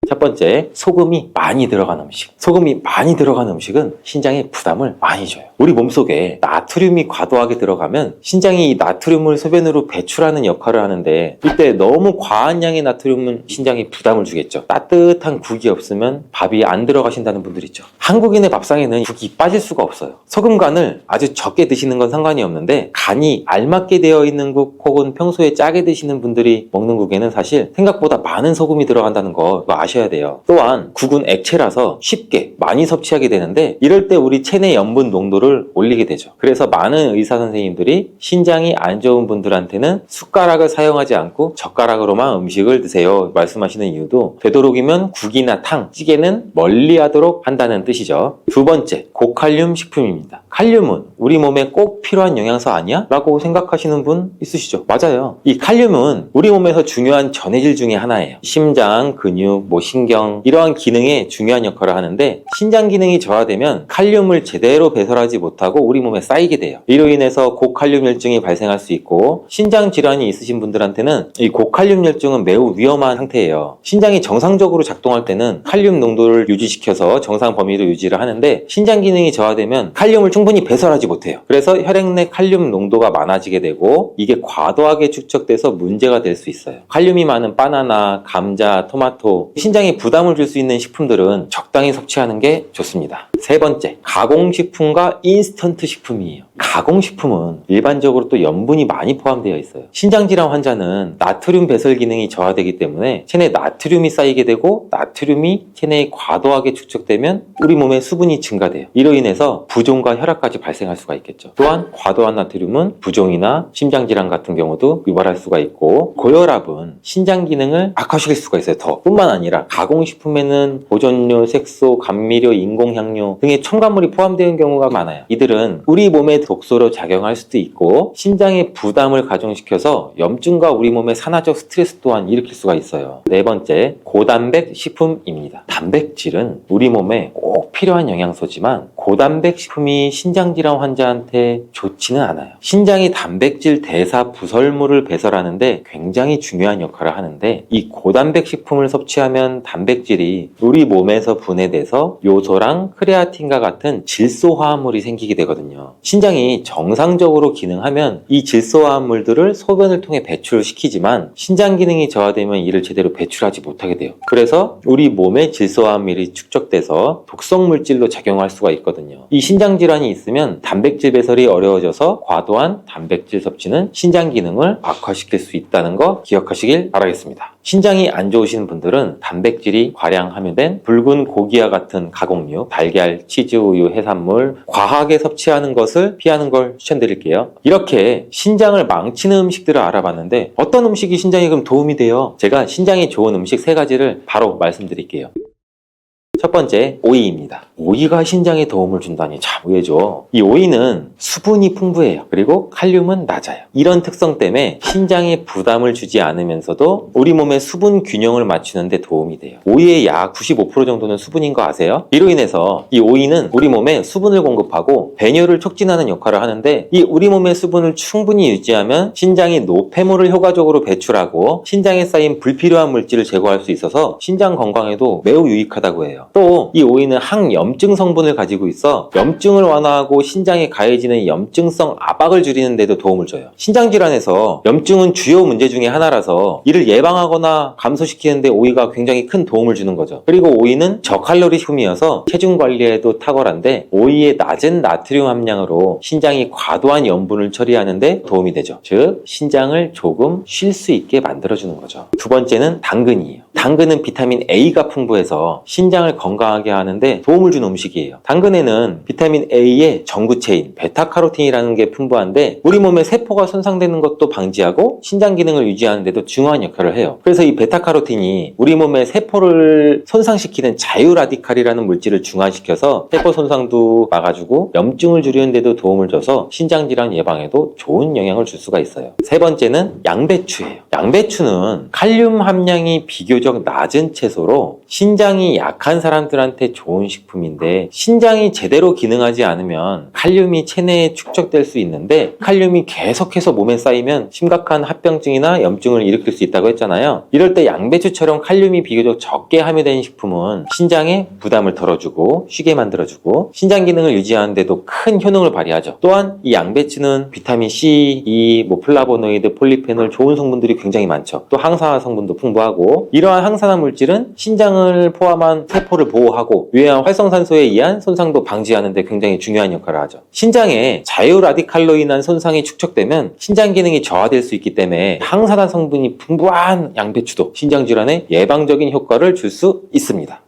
첫 번째, 소금이 많이 들어간 음식. 소금이 많이 들어간 음식은 신장에 부담을 많이 줘요. 우리 몸속에 나트륨이 과도하게 들어가면 신장이 이 나트륨을 소변으로 배출하는 역할을 하는데, 이때 너무 과한 양의 나트륨은 신장에 부담을 주겠죠. 따뜻한 국이 없으면 밥이 안 들어가신다는 분들 있죠. 한국인의 밥상에는 국이 빠질 수가 없어요. 소금 간을 아주 적게 드시는 건 상관이 없는데, 간이 알맞게 되어 있는 국 혹은 평소에 짜게 드시는 분들이 먹는 국에는 사실 생각보다 많은 소금이 들어간다는 거 아셔야 돼요. 또한 국은 액체라서 쉽게 많이 섭취하게 되는데, 이럴 때 우리 체내 염분 농도를 올리게 되죠. 그래서 많은 의사 선생님들이 신장이 안 좋은 분들한테는 숟가락을 사용하지 않고 젓가락으로만 음식을 드세요 말씀하시는 이유도, 되도록이면 국이나 탕, 찌개는 멀리 하도록 한다는 뜻이죠. 두 번째, 고칼륨 식품입니다. 칼륨은 우리 몸에 꼭 필요한 영양소 아니야? 라고 생각하시는 분 있으시죠? 맞아요. 이 칼륨은 우리 몸에서 중요한 전해질 중에 하나예요. 심장, 근육, 신경 이러한 기능에 중요한 역할을 하는데 신장 기능이 저하되면 칼륨을 제대로 배설하지 못하고 우리 몸에 쌓이게 돼요. 이로 인해서 고칼륨혈증이 발생할 수 있고 신장 질환이 있으신 분들한테는 이 고칼륨혈증은 매우 위험한 상태예요. 신장이 정상적으로 작동할 때는 칼륨 농도를 유지시켜서 정상 범위로 유지를 하는데 신장 기능이 저하되면 칼륨을 충분히 배설하지 못해요. 그래서 혈액 내 칼륨 농도가 많아지게 되고 이게 과도하게 축적돼서 문제가 될 수 있어요. 칼륨이 많은 바나나, 감자, 토마토 신장에 부담을 줄 수 있는 식품들은 적당히 섭취하는 게 좋습니다. 세 번째, 가공식품과 인스턴트 식품이에요. 가공식품은 일반적으로 또 염분이 많이 포함되어 있어요. 신장질환 환자는 나트륨 배설 기능이 저하되기 때문에 체내에 나트륨이 쌓이게 되고 나트륨이 체내에 과도하게 축적되면 우리 몸에 수분이 증가돼요. 이로 인해서 부종과 혈압까지 발생할 수가 있겠죠. 또한 과도한 나트륨은 부종이나 심장질환 같은 경우도 유발할 수가 있고 고혈압은 신장 기능을 악화시킬 수가 있어요. 더 뿐만 아니라 가공식품에는 보존료, 색소, 감미료, 인공향료 등의 첨가물이 포함되는 경우가 많아요. 이들은 우리 몸에 독소로 작용할 수도 있고 신장에 부담을 가중시켜서 염증과 우리 몸의 산화적 스트레스 또한 일으킬 수가 있어요. 네 번째, 고단백 식품입니다. 단백질은 우리 몸에 꼭 필요한 영양소지만 고단백 식품이 신장질환 환자한테 좋지는 않아요. 신장이 단백질 대사 부설물을 배설하는데 굉장히 중요한 역할을 하는데 이 고단백 식품을 섭취하면 단백질이 우리 몸에서 분해돼서 요소랑 크레아틴과 같은 질소화합물이 생기게 되거든요. 신장이 정상적으로 기능하면 이 질소화합물들을 소변을 통해 배출시키지만 신장 기능이 저하되면 이를 제대로 배출하지 못하게 돼요. 그래서 우리 몸에 질소화합물이 축적돼서 독성 물질로 작용할 수가 있거든요. 이 신장 질환이 있으면 단백질 배설이 어려워져서 과도한 단백질 섭취는 신장 기능을 악화시킬 수 있다는 거 기억하시길 바라겠습니다. 신장이 안 좋으신 분들은 단백질이 과량 함유된 붉은 고기와 같은 가공육, 달걀, 치즈, 우유, 해산물 과하게 섭취하는 것을 피하는 걸 추천드릴게요. 이렇게 신장을 망치는 음식들을 알아봤는데 어떤 음식이 신장에 그럼 도움이 돼요? 제가 신장에 좋은 음식 3가지를 바로 말씀드릴게요. 첫 번째, 오이입니다. 오이가 신장에 도움을 준다니 참 의외죠. 이 오이는 수분이 풍부해요. 그리고 칼륨은 낮아요. 이런 특성 때문에 신장에 부담을 주지 않으면서도 우리 몸의 수분 균형을 맞추는데 도움이 돼요. 오이의 약 95% 정도는 수분인 거 아세요? 이로 인해서 이 오이는 우리 몸에 수분을 공급하고 배뇨를 촉진하는 역할을 하는데 이 우리 몸의 수분을 충분히 유지하면 신장이 노폐물을 효과적으로 배출하고 신장에 쌓인 불필요한 물질을 제거할 수 있어서 신장 건강에도 매우 유익하다고 해요. 또 이 오이는 항염증 성분을 가지고 있어 염증을 완화하고 신장에 가해지는 염증성 압박을 줄이는 데도 도움을 줘요. 신장질환에서 염증은 주요 문제 중에 하나라서 이를 예방하거나 감소시키는데 오이가 굉장히 큰 도움을 주는 거죠. 그리고 오이는 저칼로리 식품이어서 체중 관리에도 탁월한데 오이의 낮은 나트륨 함량으로 신장이 과도한 염분을 처리하는데 도움이 되죠. 즉 신장을 조금 쉴 수 있게 만들어주는 거죠. 두 번째는 당근이에요. 당근은 비타민 A가 풍부해서 신장을 건강하게 하는데 도움을 주는 음식이에요. 당근에는 비타민 A의 전구체인 베타카로틴이라는 게 풍부한데 우리 몸의 세포가 손상되는 것도 방지하고 신장 기능을 유지하는 데도 중요한 역할을 해요. 그래서 이 베타카로틴이 우리 몸의 세포를 손상시키는 자유라디칼이라는 물질을 중화시켜서 세포 손상도 막아주고 염증을 줄이는 데도 도움을 줘서 신장질환 예방에도 좋은 영향을 줄 수가 있어요. 세 번째는 양배추예요. 양배추는 칼륨 함량이 비교적 낮은 채소로 신장이 약한 사람들한테 좋은 식품인데 신장이 제대로 기능하지 않으면 칼륨이 체내에 축적될 수 있는데 칼륨이 계속해서 몸에 쌓이면 심각한 합병증이나 염증을 일으킬 수 있다고 했잖아요. 이럴 때 양배추처럼 칼륨이 비교적 적게 함유된 식품은 신장에 부담을 덜어주고 쉬게 만들어주고 신장 기능을 유지하는 데도 큰 효능을 발휘하죠. 또한 이 양배추는 비타민 C, E, 플라보노이드, 폴리페놀 좋은 성분들이 굉장히 많죠. 또 항산화 성분도 풍부하고 이러한 항산화 물질은 신장을 포함한 세포를 보호하고 유해한 활성산소에 의한 손상도 방지하는 데 굉장히 중요한 역할을 하죠. 신장에 자유라디칼로 인한 손상이 축적되면 신장 기능이 저하될 수 있기 때문에 항산화 성분이 풍부한 양배추도 신장 질환에 예방적인 효과를 줄 수 있습니다.